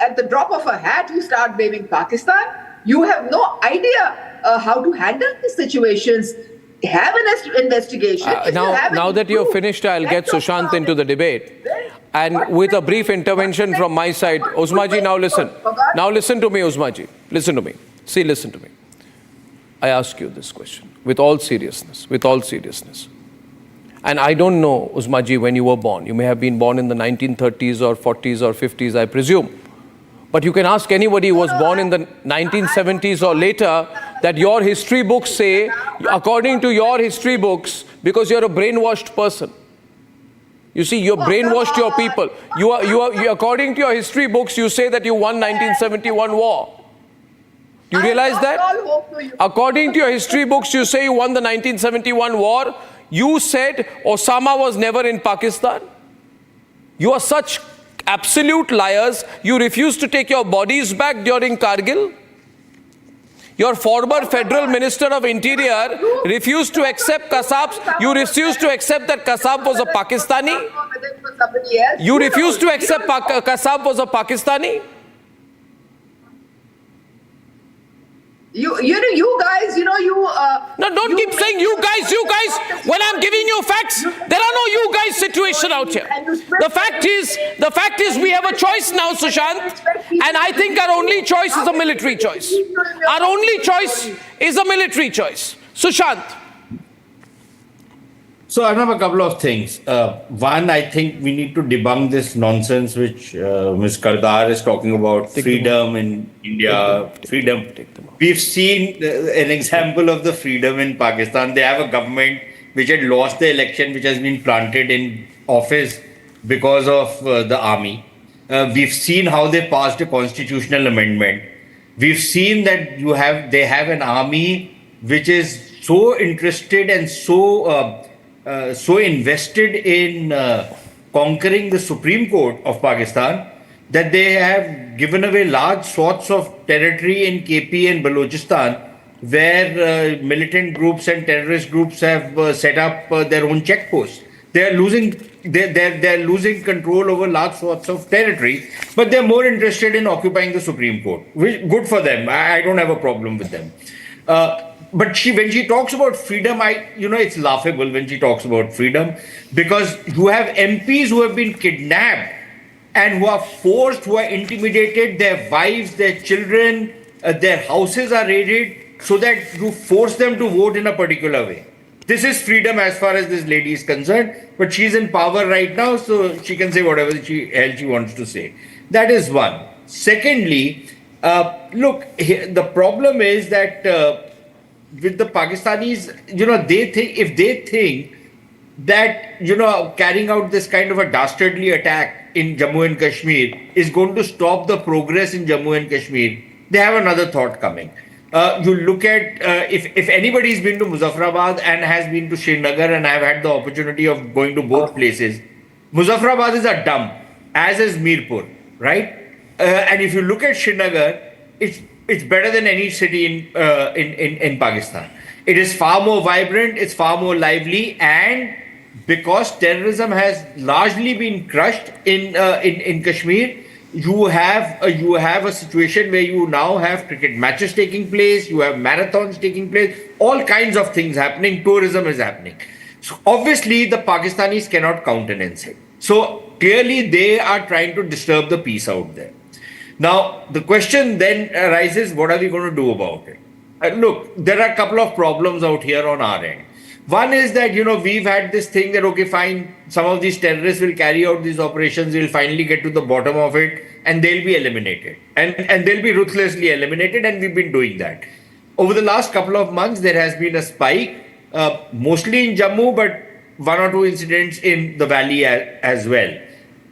at the drop of a hat, you start blaming Pakistan. You have no idea how to handle these situations. Have an investigation. Now that you're finished, I'll get Sushant into the debate. And with a brief intervention from my side, Uzma Ji, now listen. Now listen to me, Uzma Ji. Listen to me. Listen to me. I ask you this question with all seriousness. And I don't know, Uzma Ji, when you were born. You may have been born in the 1930s or 40s or 50s, I presume. But you can ask anybody who was born in the 1970s or later that your history books say, according to your history books, because you're a brainwashed person. You see, you brainwashed your people. You according to your history books, you say that you won 1971 war. Do you realize that? According to your history books, you say you won the 1971 war. You said Osama was never in Pakistan. You are such absolute liars. You refused to take your bodies back during Kargil. Your former Federal Minister of Interior refused to accept Kasab's. You refused to accept that Kasab was a Pakistani. You refused to accept Kasab was a Pakistani. You guys. No, don't keep saying you guys. When I'm giving you facts, there are no you guys situation out here. The fact is we have a choice now, Sushant, and I think our only choice is a military choice. Our only choice is a military choice. Sushant. So I have a couple of things. One, I think we need to debunk this nonsense which Ms. Kardar is talking about, freedom in India, freedom. We've seen an example of the freedom in Pakistan. They have a government which had lost the election, which has been planted in office because of the army. We've seen how they passed a constitutional amendment. We've seen that they have an army which is so interested and so invested in conquering the Supreme Court of Pakistan that they have given away large swaths of territory in KP and Balochistan, where militant groups and terrorist groups have set up their own checkposts. They're losing control over large swaths of territory, but they're more interested in occupying the Supreme Court. Which, good for them. I don't have a problem with them. But when she talks about freedom, it's laughable when she talks about freedom, because you have MPs who have been kidnapped and who are forced, who are intimidated, their wives, their children, their houses are raided, so that you force them to vote in a particular way. This is freedom as far as this lady is concerned, but she's in power right now, so she can say whatever she wants to say. That is one. Secondly, look, the problem is that with the Pakistanis, if they think that, carrying out this kind of a dastardly attack in Jammu and Kashmir is going to stop the progress in Jammu and Kashmir, they have another thought coming. You look at, if anybody's been to Muzaffarabad and has been to Srinagar, and I've had the opportunity of going to both places, Muzaffarabad is a dump, as is Mirpur, right? And if you look at Srinagar, it's better than any city in Pakistan. It is far more vibrant, it's far more lively, and because terrorism has largely been crushed in Kashmir, you have a situation where you now have cricket matches taking place, you have marathons taking place, all kinds of things happening, tourism is happening. So obviously the Pakistanis cannot countenance it. So clearly they are trying to disturb the peace out there. Now the question then arises, what are we going to do about it? Look, there are a couple of problems out here on our end. One is that, we've had this thing that, okay, fine, some of these terrorists will carry out these operations, we'll finally get to the bottom of it, and they'll be eliminated. And they'll be ruthlessly eliminated, and we've been doing that. Over the last couple of months, there has been a spike, mostly in Jammu, but one or two incidents in the valley as well.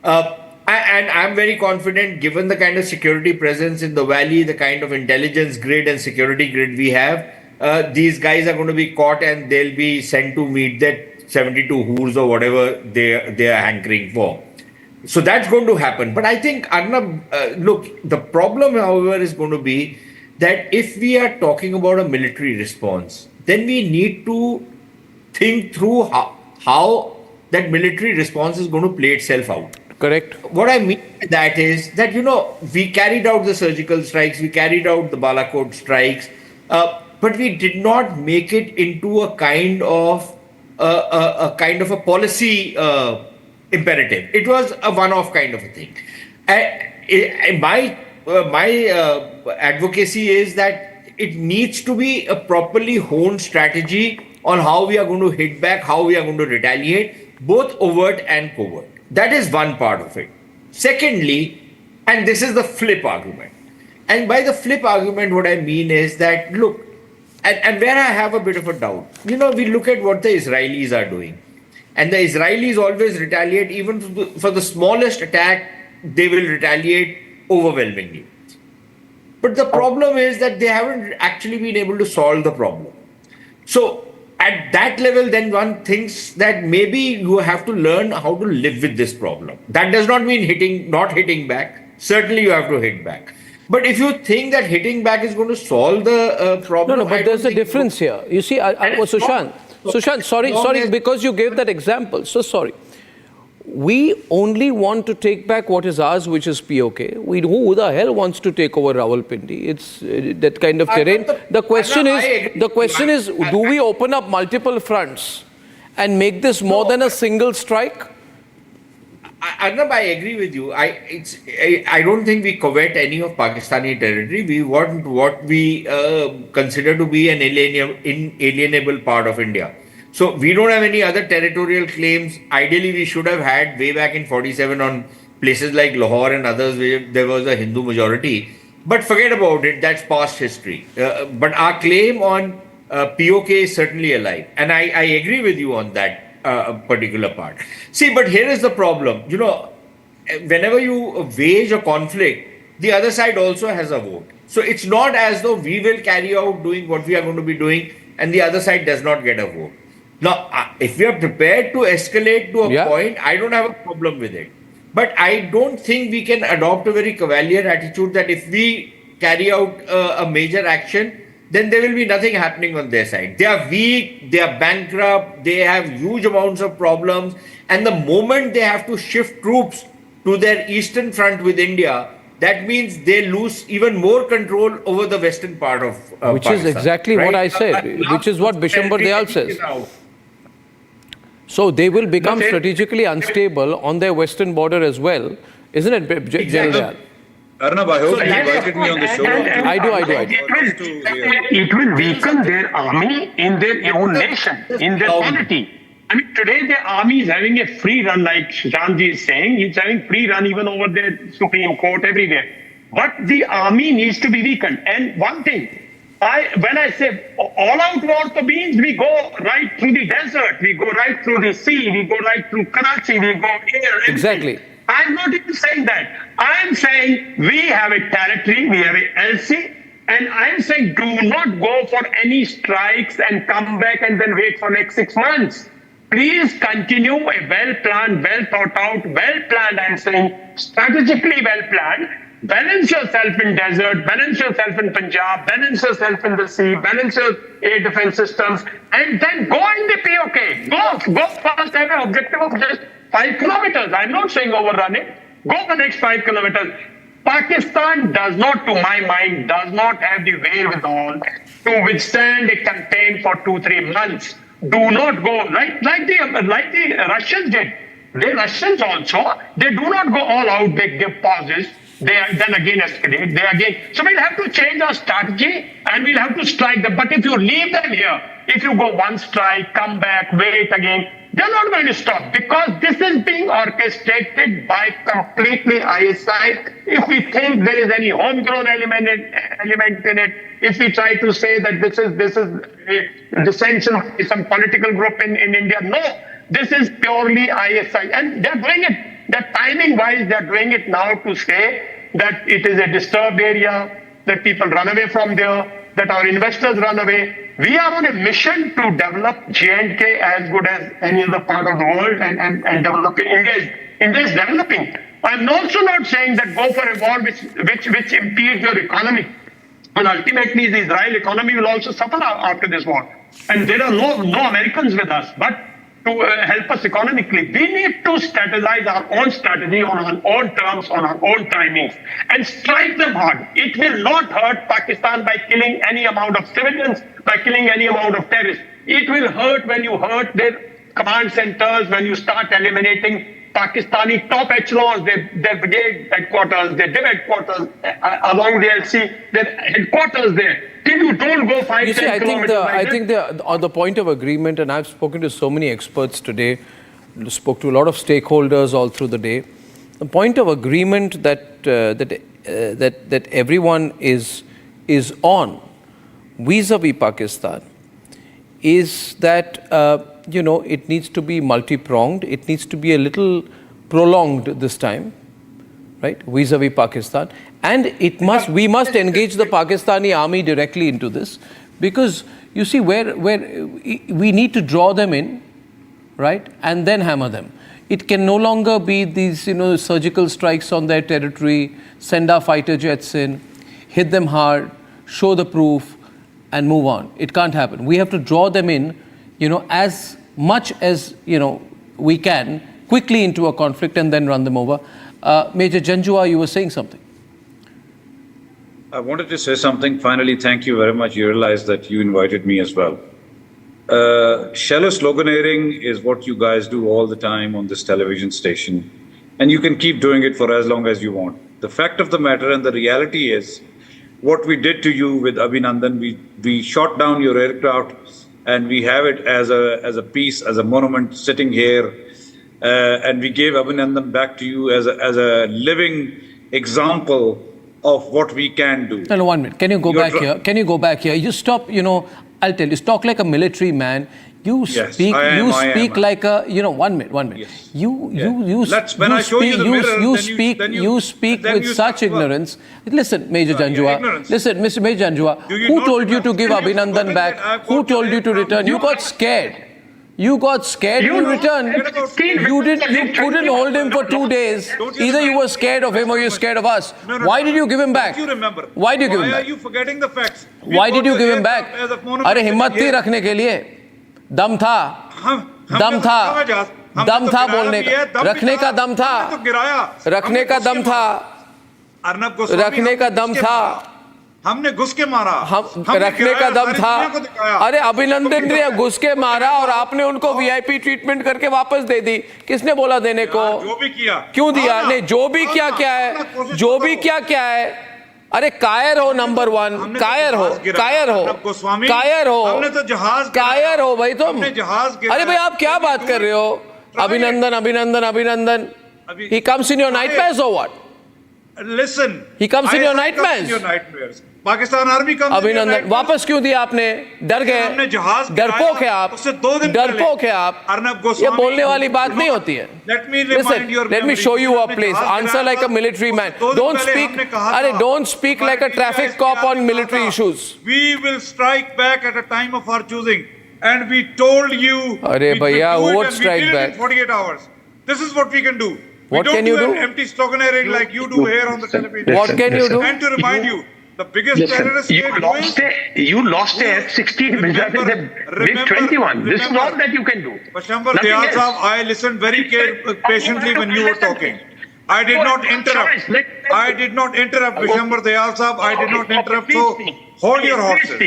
And I'm very confident, given the kind of security presence in the valley, the kind of intelligence grid and security grid we have, these guys are going to be caught and they'll be sent to meet that 72 hoors or whatever they are hankering for. So that's going to happen. But I think, Arnab, look, the problem, however, is going to be that if we are talking about a military response, then we need to think through how that military response is going to play itself out. Correct. What I mean by that is that, we carried out the surgical strikes, we carried out the Balakot strikes, but we did not make it into a kind of a policy imperative. It was a one-off kind of a thing. My advocacy is that it needs to be a properly honed strategy on how we are going to hit back, how we are going to retaliate, both overt and covert. That is one part of it. Secondly, and this is the flip argument. And by the flip argument, what I mean is that, look, and where I have a bit of a doubt, we look at what the Israelis are doing. And the Israelis always retaliate, even for the smallest attack, they will retaliate overwhelmingly. But the problem is that they haven't actually been able to solve the problem. So at that level, then one thinks that maybe you have to learn how to live with this problem. That does not mean not hitting back. Certainly you have to hit back. But if you think that hitting back is going to solve the problem... No, but there's a difference here. You see, Sushant, sorry, because you gave that example. So sorry. We only want to take back what is ours, which is POK. Who the hell wants to take over Rawalpindi? It's that kind of terrain. The question is, do we open up multiple fronts and make this more than a single strike? Arnab, I agree with you. I don't think we covet any of Pakistani territory. We want what we consider to be an inalienable part of India. So we don't have any other territorial claims. Ideally, we should have had way back in 47 on places like Lahore and others where there was a Hindu majority. But forget about it. That's past history. But our claim on POK is certainly alive. And I agree with you on that particular part. See, but here is the problem. whenever you wage a conflict, the other side also has a vote. So it's not as though we will carry out doing what we are going to be doing and the other side does not get a vote. Now, if we are prepared to escalate to a point, I don't have a problem with it. But I don't think we can adopt a very cavalier attitude that if we carry out a major action, then there will be nothing happening on their side. They are weak, they are bankrupt, they have huge amounts of problems. And the moment they have to shift troops to their eastern front with India, that means they lose even more control over the western part of which Pakistan. Is exactly what I said, which is what Bishambar Dayal says. So they will become strategically unstable on their western border as well, isn't it, General Dayal? Arnab, I hope you invited me on the show. I do. It will weaken their army in their own nation, in their polity. I mean, today the army is having a free run, like Shanji is saying. He's having free run even over the Supreme Court, everywhere. But the army needs to be weakened. And one thing, when I say all-out war means we go right through the desert, we go right through the sea, we go right through Karachi, we go air. Exactly. I'm not even saying that. I'm saying we have a territory, we have a LC, and I'm saying do not go for any strikes and come back and then wait for next 6 months. Please continue a well-planned, well-thought-out, well-planned, I'm saying strategically well-planned. Balance yourself in desert, balance yourself in Punjab, balance yourself in the sea, balance your air defense systems, and then go in the POK. Go fast, have an objective of just 5 kilometers. I'm not saying overrun it. Go the next 5 kilometers. Pakistan does not, to my mind, does not have the wherewithal to withstand a campaign for 2-3 months. Do not go like the Russians did. The Russians also, they do not go all out. They give pauses. They then again escalate. So we'll have to change our strategy and we'll have to strike them. But if you leave them here, if you go one strike, come back, wait again, they're not going to stop because this is being orchestrated by completely ISI. If we think there is any homegrown element in it, if we try to say that this is a dissension by some political group in India, no, this is purely ISI. And they're doing it. That timing-wise, they're doing it now to say that it is a disturbed area, that people run away from there, that our investors run away. We are on a mission to develop J&K as good as any other part of the world and develop India is developing. I'm also not saying that go for a war which impedes your economy. And ultimately, the Israel economy will also suffer after this war. And there are no Americans with us. But to help us economically, we need to strategize our own strategy on our own terms, on our own timings, and strike them hard. It will not hurt Pakistan by killing any amount of civilians, by killing any amount of terrorists. It will hurt when you hurt their command centers, when you start eliminating Pakistani top echelons, their brigade headquarters, their div headquarters along the LC, their headquarters there. Till you don't go 5-10 kilometers. I think on the point of agreement, and I've spoken to so many experts today, spoke to a lot of stakeholders all through the day. The point of agreement that everyone is on vis-a-vis Pakistan is that it needs to be multi-pronged. It needs to be a little prolonged this time, right? Vis-a-vis Pakistan. And we must engage the Pakistani army directly into this, because you see where we need to draw them in, right, and then hammer them. It can no longer be these surgical strikes on their territory, send our fighter jets in, hit them hard, show the proof, and move on. It can't happen. We have to draw them in, as much as we can quickly into a conflict and then run them over. Major Janjua, you were saying something. I wanted to say something. Finally, thank you very much. You realize that you invited me as well. Shallow sloganeering is what you guys do all the time on this television station. And you can keep doing it for as long as you want. The fact of the matter and the reality is, what we did to you with Abhinandan, we shot down your aircraft and we have it as a piece, as a monument sitting here. And we gave Abhinandan back to you as a living example of what we can do. No, 1 minute. Can you go back here? You stop, I'll tell you, talk like a military man. You Yes, speak. I am, You I am. speak like a. One minute. Yes. You. Let's- when you I show you the mirror, you then speak. then You speak then with you such start to work. ignorance. Listen, Major Janjua. ignorance. Listen, Mr. Major Janjua. Do you Who not told you to give remember- Abhinandan back? that I've Who got told to you to learn return? from You got scared. You got scared. You returned. You didn't. You couldn't hold him for 2 days. Either you were scared of him or you're scared of us. Why did you give him back? Don't you remember? Why did you give him Why back? are you forgetting the facts? Why did you give him back? अरे हिम्मत थी रखने के लिए दम था दम था दम था बोलने का रखने का दम था रखने का दम था अर्नब गोस्वामी रखने का दम था हमने घुस के मारा हम रखने का दम था अरे अभिनंदन ने घुस के मारा और आपने उनको वीआईपी ट्रीटमेंट करके वापस दे दी किसने बोला देने को जो भी किया क्यों दिया नहीं जो भी क्या क्या है जो भी क्या क्या है अरे कायर हो नंबर 1 कायर हो कायर हो कायर हो हमने तो जहाज कायर हो भाई तुम जहाज अरे भाई आप क्या बात कर रहे हो अभिनंदन अभिनंदन अभिनंदन he comes in your nightmares or what listen he comes in your nightmares Pakistan army का अभिनंदन वापस क्यों दिया आपने डर गए डरपोक है आप डरपोक है आप ये बोलने वाली बात नहीं होती है let me show you a place answer like a military man don't speak अरे don't speak like a traffic cop on military issues we will strike back at a time of our choosing and we told you अरे भैया what strike in back 48 hours this is what we can do what can you do empty sloganeering like you do here on the television what can you do and to remind you the biggest terrorist you lost a F-16 with a MiG-21. This is all that you can do. Pashambar Dayal Sahab, I listened very patiently when you were talking. I did not interrupt. I did not interrupt, Pashambar Dayal Sahab. I did not interrupt. So hold your horses.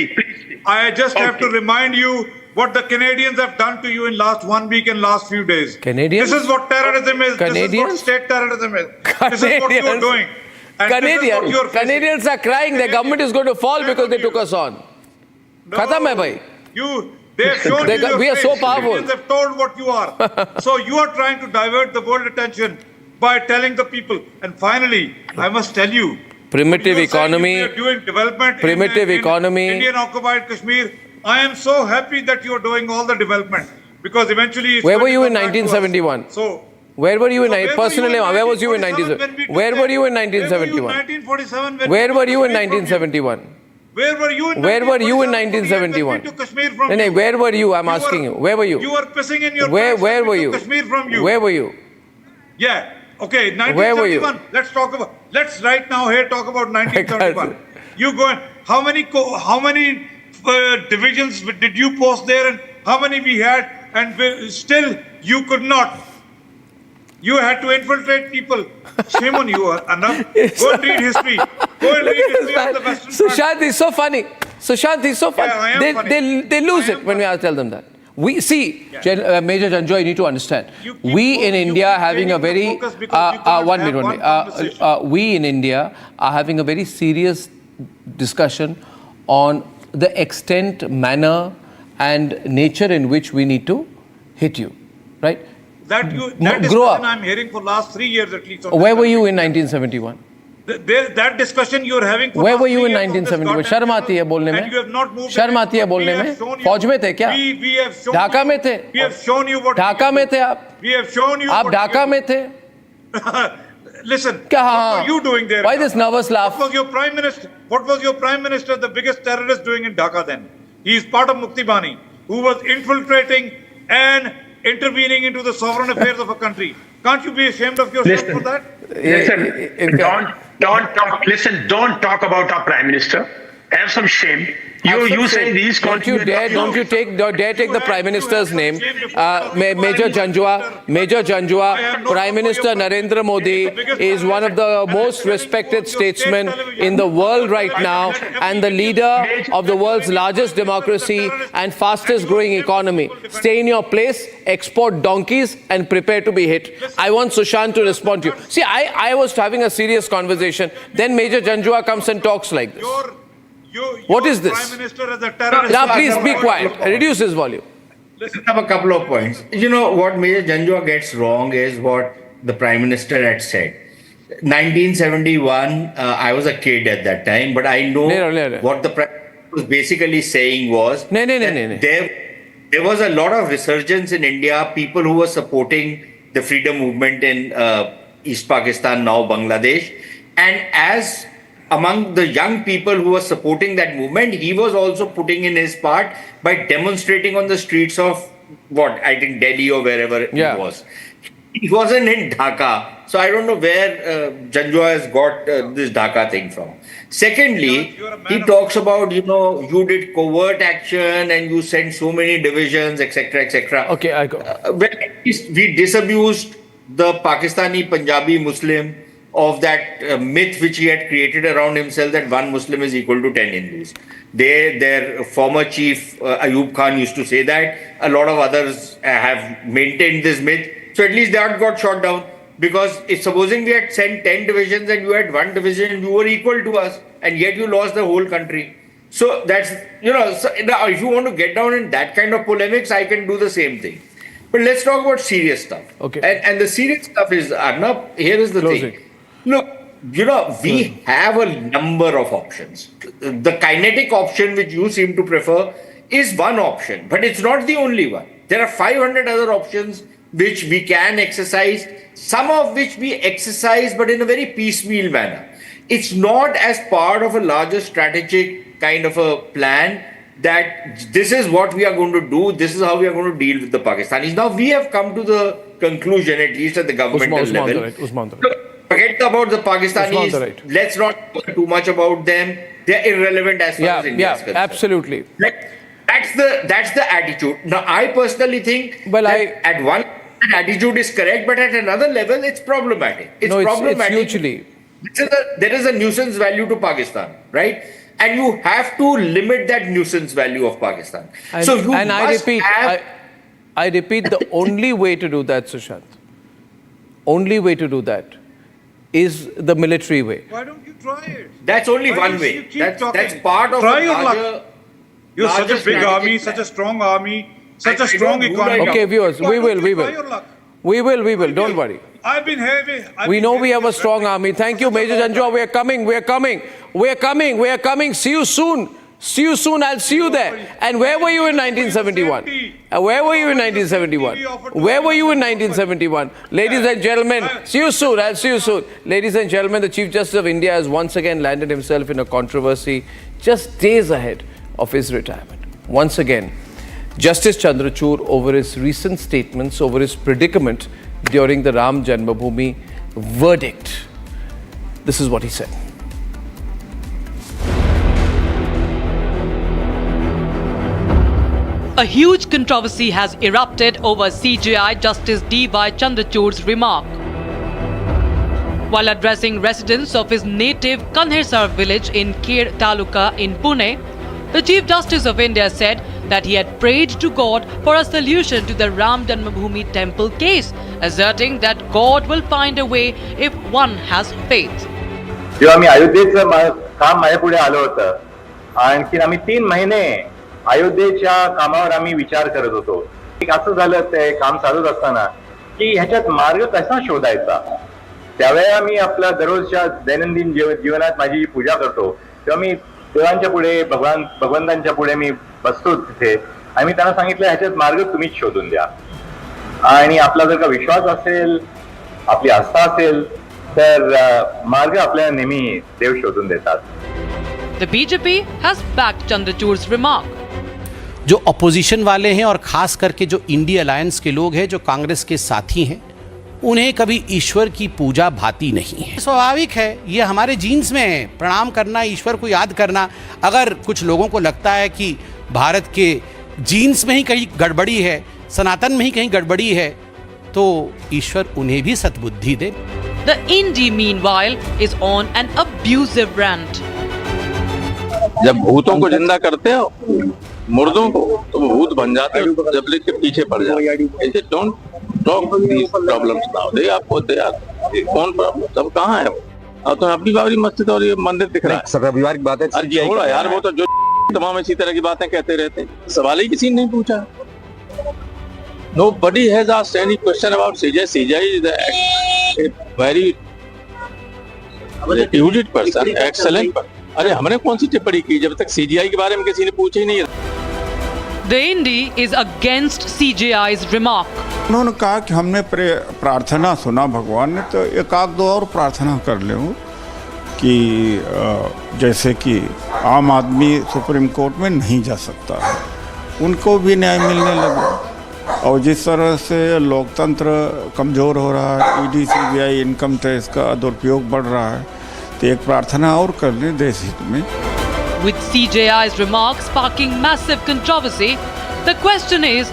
I just have to remind you what the Canadians have done to you in last 1 week and last few days. Canadians? This is what terrorism is. Canadians? This is what state terrorism is. This is what you are doing. And Canadians are crying. Their government is going to fall because they took us on. Khatam hai bhai. They have shown you your we are so face. powerful. Canadians have told what you are. So you are trying to divert the world attention by telling the people. And finally, I must tell you, primitive economy. You are doing development primitive economy. Indian occupied Kashmir. I am so happy that you are doing all the development because eventually. Where were you in 1971? So. Where were you in personally? Where was you in 1971? Where were you in 1971? Where were you in 1971? Where were you in 1971? Where were you in 1971? No, where were you? I'm asking you. Where were you? You were pissing in your Where were you? Kashmir from you. Where were you? Yeah. Okay. 1971. Where were you? Let's talk about. Let's right now here talk about 1971. You go. How many divisions did you post there, and how many we had, and still you could not. You had to infiltrate people. Shame on you, Arnab. Go and read history. Go and read history of the Western Sushant is so funny. Sushant is so funny. Yeah, I am funny. They lose it when we tell them that. We see, Major Janjua, you need to understand. We in India are having a very 1 minute. We in India are having a very serious discussion on the extent, manner, and nature in which we need to hit you, right? That grow up. I'm hearing for last 3 years at least. Where were you in 1971? That discussion you're having for Where were you in 1971? शर्म आती है बोलने में शर्म आती है बोलने में फौज में थे क्या ढाका में थे ढाका में थे आप ढाका में थे Listen, क्या what were you doing there? Why this nervous laugh? What was your prime minister, the biggest terrorist, doing in Dhaka then? He is part of Mukti Bani, who was infiltrating and intervening into the sovereign affairs of a country. Can't you be ashamed of yourself for that? Listen, don't talk about our prime minister. Have some shame. You say these. Don't you dare take the Prime Minister's name. Major Janjua, Prime Minister Narendra Modi is one of the most respected statesmen in the world right now and the leader of the world's largest democracy and fastest growing economy. Stay in your place, export donkeys and prepare to be hit. I want Sushant to respond to you. See, I was having a serious conversation. Then Major Janjua comes and talks like this. What is this? Prime Minister as a terrorist. Now, please be quiet. Reduce his volume. Listen, I have a couple of points. You know, what Major Janjua gets wrong is what the Prime Minister had said. 1971, I was a kid at that time, but I know what the Prime Minister was basically saying was there there was a lot of resurgence in India, people who were supporting the freedom movement in East Pakistan, now Bangladesh. And as among the young people who were supporting that movement, he was also putting in his part by demonstrating on the streets of Delhi or wherever it was. He wasn't in Dhaka. So I don't know where Janjua has got this Dhaka thing from. Secondly, he talks about, you did covert action and you sent so many divisions, etc., etc. Okay, I go. We disabused the Pakistani Punjabi Muslim of that myth which he had created around himself that one Muslim is equal to 10 Hindus. Their former chief Ayub Khan used to say that. A lot of others have maintained this myth. So at least that got shot down. Because if supposing we had sent 10 divisions and you had one division, you were equal to us, and yet you lost the whole country. So that's, so now if you want to get down in that kind of polemics, I can do the same thing. But let's talk about serious stuff. Okay. And the serious stuff is, Arnab, here is the thing. Look, we have a number of options. The kinetic option, which you seem to prefer, is one option, but it's not the only one. There are 500 other options which we can exercise, some of which we exercise, but in a very piecemeal manner. It's not as part of a larger strategic kind of a plan that this is what we are going to do, this is how we are going to deal with the Pakistanis. Now, we have come to the conclusion, at least at the governmental level. Forget about the Pakistanis. Let's not talk too much about them. They're irrelevant as far as India is concerned. Absolutely. That's the attitude. Now, I personally think at one attitude is correct, but at another level, it's problematic. It's problematic. It's hugely. There is a nuisance value to Pakistan, right? And you have to limit that nuisance value of Pakistan. I repeat, the only way to do that, Sushant, only way to do that is the military way. Why don't you try it? That's only one way. That's part of try a larger... You're such a big army, such a strong army, such a strong economy. Okay, viewers, we will. We will. Don't worry. I've been heavy. We know we have a strong army. Thank you, Major Janjua. We are coming. See you soon. I'll see you there. And where were you in 1971? Where were you in 1971? Ladies and gentlemen, see you soon. I'll see you soon. Ladies and gentlemen, the Chief Justice of India has once again landed himself in a controversy just days ahead of his retirement. Once again, Justice Chandrachud, over his recent statements, over his predicament during the Ram Janmabhoomi verdict. This is what he said. A huge controversy has erupted over CJI Justice D.Y. Chandrachud's remark. While addressing residents of his native Kanhirsar village in Kher Taluka in Pune, the Chief Justice of India said that he had prayed to God for a solution to the Ram Janmabhoomi temple case, asserting that God will find a way if one has faith. जेव्हा मी अयोध्येचं काम माझ्या पुढे आलं होतं, आणखी आम्ही 3 महिने अयोध्येच्या कामावर आम्ही विचार करत होतो. असं झालं ते काम चालूच असताना की ह्याच्यात मार्ग कसा शोधायचा. त्यावेळेला मी आपल्या दररोजच्या दैनंदिन जीवनात माझी जी पूजा करतो तेव्हा मी देवांच्या पुढे भगवंतांच्या पुढे मी बसतो तिथे आणि मी त्यांना सांगितलं ह्याच्यात मार्ग तुम्हीच शोधून द्या. आणि आपला जर का विश्वास असेल, आपली आस्था असेल तर मार्ग आपल्याला नेहमी देव शोधून देतात. The BJP has backed Chandrachud's remark. जो अपोजिशन वाले हैं और खास करके जो इंडिया अलायंस के लोग हैं, जो कांग्रेस के साथी हैं, उन्हें कभी ईश्वर की पूजा भाती नहीं है. स्वाभाविक है, ये हमारे जीन्स में है, प्रणाम करना, ईश्वर को याद करना. अगर कुछ लोगों को लगता है कि भारत के जीन्स में ही कहीं गड़बड़ी है, सनातन में ही कहीं गड़बड़ी है, तो ईश्वर उन्हें भी सद्बुद्धि दे. The Indie, meanwhile, is on an abusive rant. जब भूतों को जिंदा करते हो, मुर्दों को, तो वो भूत बन जाते हैं, जब लेके पीछे पड़ जाते. ऐसे don't talk these problems now. दे आपको दे कौन प्रॉब्लम, सब कहाँ है. अब तो अपनी बाबरी मस्जिद और ये मंदिर दिख रहा है. रविवार की बात है. अरे छोड़ा यार, वो तो जो तमाम इसी तरह की बातें कहते रहते हैं. सवाल ही किसी ने नहीं पूछा. Nobody has asked any question about CJI. CJI is a very erudite person, excellent person. अरे हमने कौन सी टिप्पणी की जब तक CJI के बारे में किसी ने पूछा ही नहीं. The Indi is against CJI's remark. उन्होंने कहा कि हमने प्रार्थना सुना भगवान ने, तो एक आध दो और प्रार्थना कर ले कि जैसे कि आम आदमी सुप्रीम कोर्ट में नहीं जा सकता है, उनको भी न्याय मिलने लगा। और जिस तरह से लोकतंत्र कमज़ोर हो रहा है, ईडी सीबीआई इनकम टैक्स का दुरुपयोग बढ़ रहा है, तो एक प्रार्थना और कर लें देश हित में। With CJI's remark sparking massive controversy, the question is,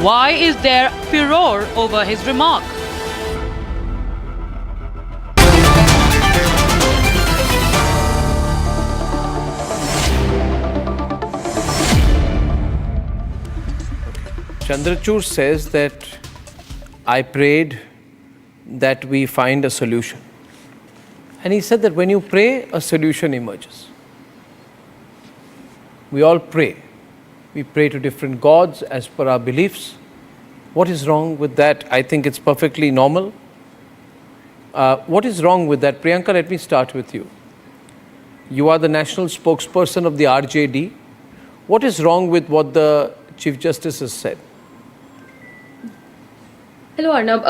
why is there furor over his remark? Chandrachud says that I prayed that we find a solution. And he said that when you pray, a solution emerges. We all pray. We pray to different gods as per our beliefs. What is wrong with that? I think it's perfectly normal. What is wrong with that? Priyanka, let me start with you. You are the national spokesperson of the RJD. What is wrong with what the Chief Justice has said? Hello, Arnab.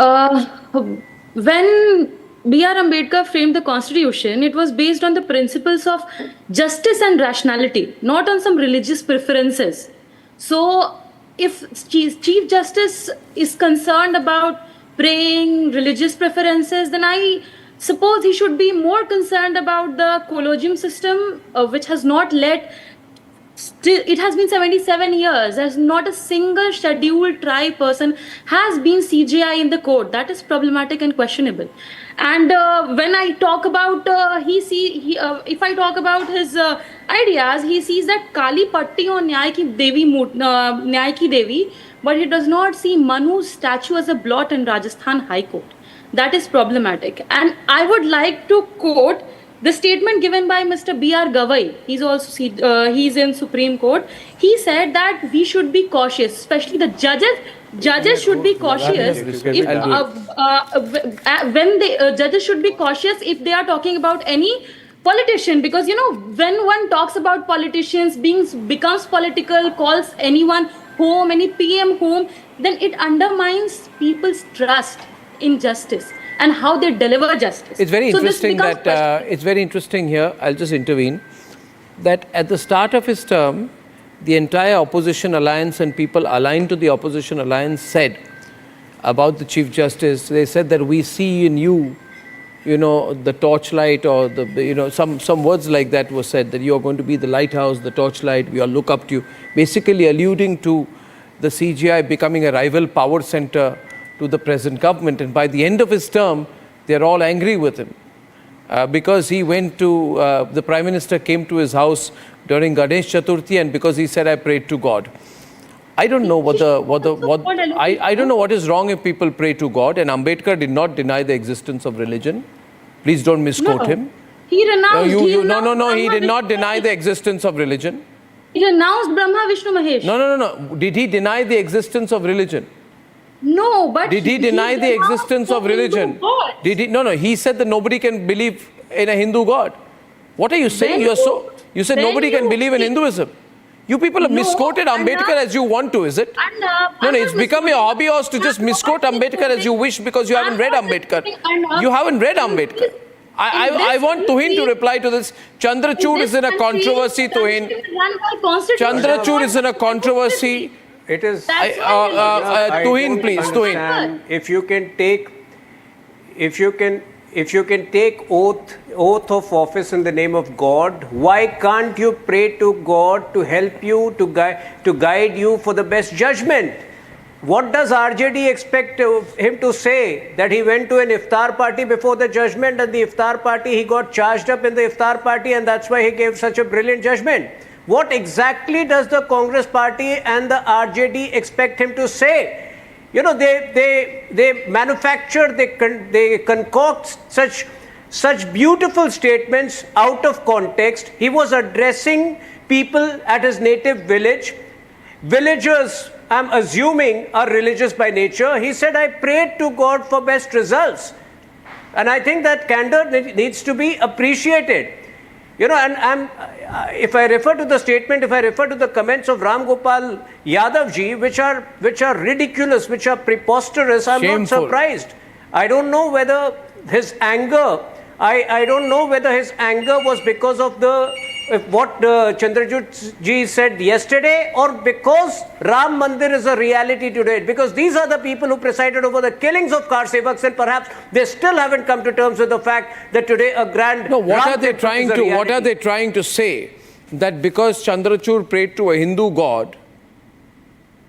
When B.R. Ambedkar framed the constitution, it was based on the principles of justice and rationality, not on some religious preferences. So, if Chief Justice is concerned about praying, religious preferences, then I suppose he should be more concerned about the collogium system, which has not led. Still, it has been 77 years. There's not a single scheduled tribe person has been CJI in the court. That is problematic and questionable. And when I talk about if I talk about his ideas, he sees that Kali Patti or Nyay Ki Devi, but he does not see Manu's statue as a blot in Rajasthan High Court. That is problematic. And I would like to quote the statement given by Mr. B.R. Gavai. He's also he's in Supreme Court. He said that we should be cautious, especially the judges. Judges should be cautious if when the judges should be cautious if they are talking about any politician, because when one talks about politicians, becomes political, calls anyone home, any PM home, then it undermines people's trust in justice and how they deliver justice. It's very interesting it's very interesting here. I'll just intervene. That at the start of his term, the entire opposition alliance and people aligned to the opposition alliance said about the Chief Justice, they said that we see in you, the torchlight, or some words like that were said, that you are going to be the lighthouse, the torchlight, we all look up to you, basically alluding to the CGI becoming a rival power center to the present government. And by the end of his term, they're all angry with him because he went to, the Prime Minister came to his house during Ganesh Chaturthi, and because he said, I prayed to God. I don't know I don't know what is wrong if people pray to God, and Ambedkar did not deny the existence of religion. Please don't misquote him. He renounced. He did not deny the existence of religion. He renounced Brahma, Vishnu, Mahesh. No. Did he deny the existence of religion? No, but did he deny the existence of religion? Did he? No. He said that nobody can believe in a Hindu God. What are you saying? You said nobody can believe in Hinduism. You people have misquoted Ambedkar as you want to, is it? No, it's become your hobby horse to just misquote Ambedkar as you wish because you haven't read Ambedkar. You haven't read Ambedkar. I want Tuhin to reply to this. Chandrachud is in a controversy, Tuhin. Chandrachud is in a controversy. It is. Tuhin, please, Tuhin. If you can take oath of office in the name of God, why can't you pray to God to help you, to guide you for the best judgment? What does RJD expect him to say? That he went to an iftar party before the judgment, and the iftar party, he got charged up in the iftar party, and that's why he gave such a brilliant judgment. What exactly does the Congress party and the RJD expect him to say? They manufacture, they concoct such beautiful statements out of context. He was addressing people at his native village. Villagers, I'm assuming, are religious by nature. He said, I prayed to God for best results. And I think that candor needs to be appreciated. You know, and if I refer to the statement, if I refer to the comments of Ram Gopal Yadav ji, which are ridiculous, which are preposterous, I'm not surprised. I don't know whether his anger, I don't know whether his anger was because of what Chandrachud ji said yesterday, or because Ram Mandir is a reality today. Because these are the people who presided over the killings of Kar Sevaks, and perhaps they still haven't come to terms with the fact that today a grand. No, what Ram are they temple trying is a to? reality. What are they trying to say? That because Chandrachud prayed to a Hindu god,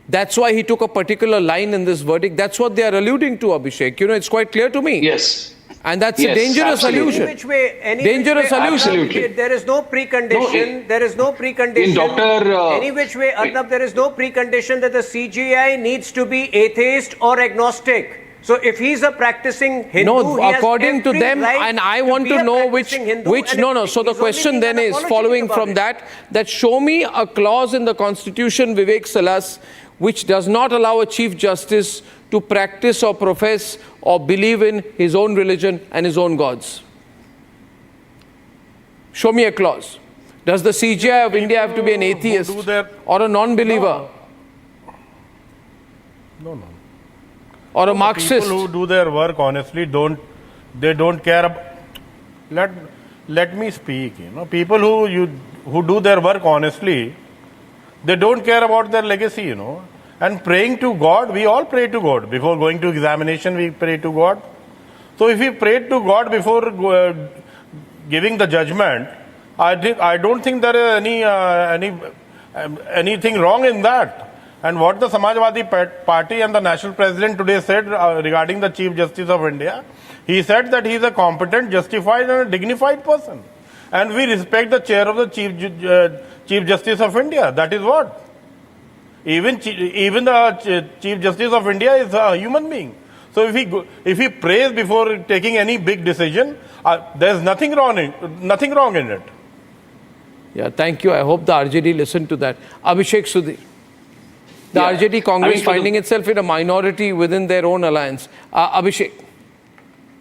that's why he took a particular line in this verdict. That's what they are alluding to, Abhishek. You know, it's quite clear to me. Yes. And that's a dangerous allusion. Dangerous allusion. Absolutely. There is no precondition. There is no precondition. In Dr. Any which way, Arnab, there is no precondition that the CGI needs to be atheist or agnostic. So if he's a practicing Hindu, no, according to them, and I want to know which. So the question then is, following from that show me a clause in the Constitution, Vivek Salas, which does not allow a Chief Justice to practice or profess or believe in his own religion and his own gods. Show me a clause. Does the CGI of India have to be an atheist or a non-believer? No. Or a Marxist? People who do their work honestly don't care about. Let me speak. You know, people who do their work honestly, they don't care about their legacy. You know. And praying to God, we all pray to God. Before going to examination, we pray to God. So if we prayed to God before giving the judgment, I don't think there is anything wrong in that. And what the Samajwadi Party and the National President today said regarding the Chief Justice of India, he said that he is a competent, justified and a dignified person. And we respect the chair of the Chief Justice of India. That is what. Even the Chief Justice of India is a human being. So if he prays before taking any big decision, there is nothing wrong in it. Yeah, thank you. I hope the RJD listened to that. Abhishek Sudhir. The RJD Congress finding itself in a minority within their own alliance. Abhishek.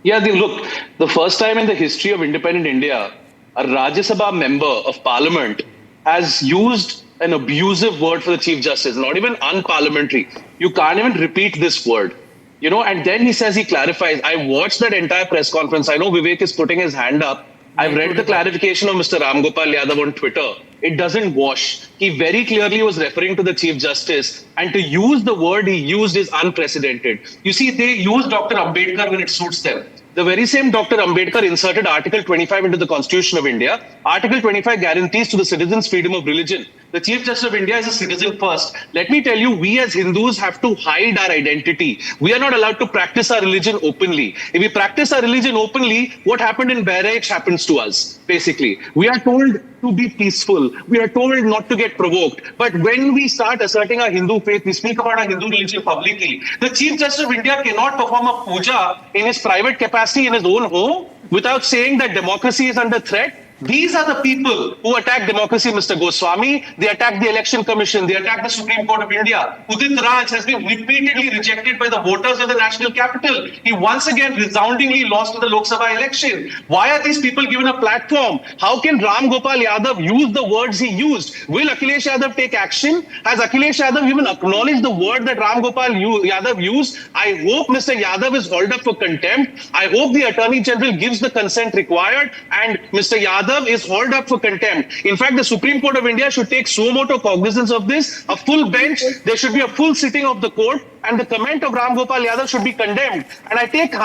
Yeah, look, the first time in the history of independent India, a Rajya Sabha member of parliament has used an abusive word for the Chief Justice, not even unparliamentary. You can't even repeat this word. You know, and then he says, he clarifies. I watched that entire press conference. I know Vivek is putting his hand up. I've read the clarification of Mr. Ram Gopal Yadav on Twitter. It doesn't wash. He very clearly was referring to the Chief Justice, and to use the word he used is unprecedented. You see, they use Dr. Ambedkar when it suits them. The very same Dr. Ambedkar inserted Article 25 into the Constitution of India. Article 25 guarantees to the citizens freedom of religion. The Chief Justice of India is a citizen first. Let me tell you, we as Hindus have to hide our identity. We are not allowed to practice our religion openly. If we practice our religion openly, what happened in Bahrain happens to us, basically. We are told to be peaceful. We are told not to get provoked. But when we start asserting our Hindu faith, we speak about our Hindu religion publicly. The Chief Justice of India cannot perform a puja in his private capacity in his own home without saying that democracy is under threat. These are the people who attack democracy, Mr. Goswami. They attack the Election Commission. They attack the Supreme Court of India. Udit Raj has been repeatedly rejected by the voters of the national capital. He once again resoundingly lost in the Lok Sabha election. Why are these people given a platform? How can Ram Gopal Yadav use the words he used? Will Akhilesh Yadav take action? Has Akhilesh Yadav even acknowledged the word that Ram Gopal Yadav used? I hope Mr. Yadav is hauled up for contempt. I hope the Attorney General gives the consent required and Mr. Yadav is hauled up for contempt. In fact, the Supreme Court of India should take suo moto cognizance of this, a full bench. There should be a full sitting of the court, and the comment of Ram Gopal Yadav should be condemned. And I take,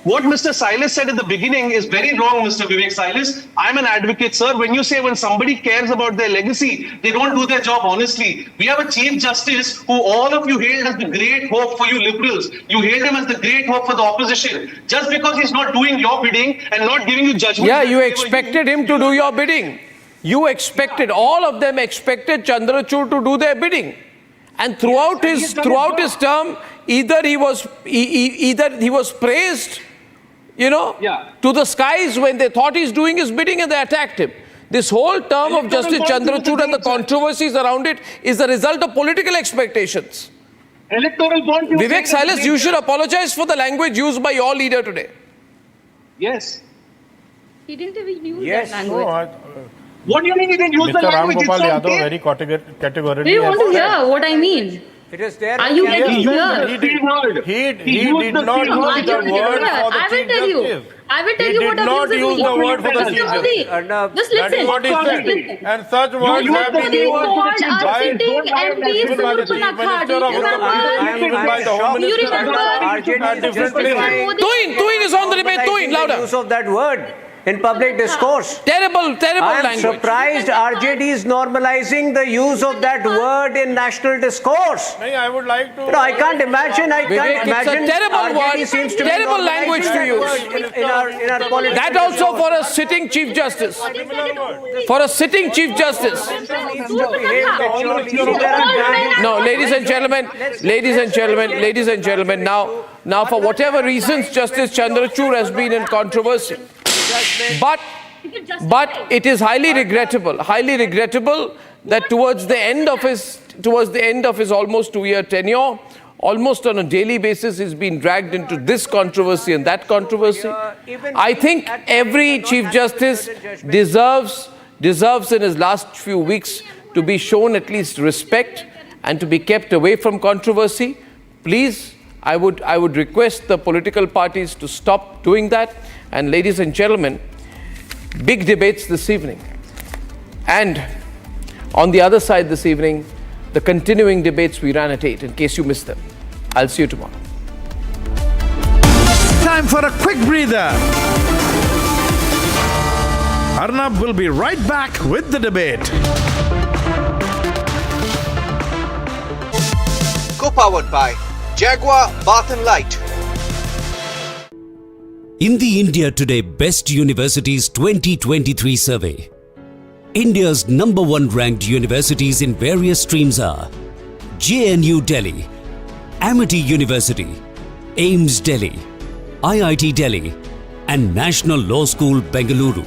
what Mr. Silas said at the beginning is very wrong, Mr. Vivek Silas. I'm an advocate, sir. When you say when somebody cares about their legacy, they don't do their job honestly. We have a Chief Justice who all of you hailed as the great hope for you liberals. You hailed him as the great hope for the opposition. Just because he's not doing your bidding and not giving you judgment. Yeah, you expected him to do your bidding. You expected, all of them expected Chandrachud to do their bidding. And throughout his term, either he was praised, to the skies when they thought he's doing his bidding and they attacked him. This whole term of Justice Chandrachud and the controversies around it is the result of political expectations. Electoral bond. Vivek Silas, you should apologize for the language used by your leader today. Yes. He didn't even use Yes. that language. What do you mean you didn't use the Mr. language? It's Ramgopal so Yadav clear. very categorically. Do you want to has said- hear what I mean? It is there. Are you Yeah. getting He here? did I not use the word for the will Chief tell you. Justice. I will tell He you did what not use the word for the Chief Justice. Just That listen. is what he said. And such words have been Nobody used called by us sitting MPs even by the Chief Minister of Uttar Pradesh, even by the Home You Minister remember? at different places. Tuin is on the debate. Tuin, The louder. use of that word in public discourse. Terrible I am language. surprised RJD is normalizing the use of that word in national discourse. I would like to. No, I can't imagine. Vivek, it's a terrible RJD word, seems to be terrible normalizing language to that use. word in our politics. That also for a sitting Chief Justice. For a sitting Chief Justice. No, ladies and gentlemen, now for whatever reasons, Justice Chandrachud has been in controversy. But it is highly regrettable that towards the end of his almost 2-year tenure, almost on a daily basis, he's been dragged into this controversy and that controversy. I think every Chief Justice deserves in his last few weeks to be shown at least respect and to be kept away from controversy. Please, I would request the political parties to stop doing that. And ladies and gentlemen, big debates this evening. And on the other side this evening, the continuing debates we ran at 8, in case you missed them. I'll see you tomorrow. Time for a quick breather. Arnab will be right back with the debate. Co-powered by Jaguar Bath and Light. In the India Today Best Universities 2023 survey, India's #1 ranked universities in various streams are JNU Delhi, Amity University, AIIMS Delhi, IIT Delhi, and National Law School Bengaluru.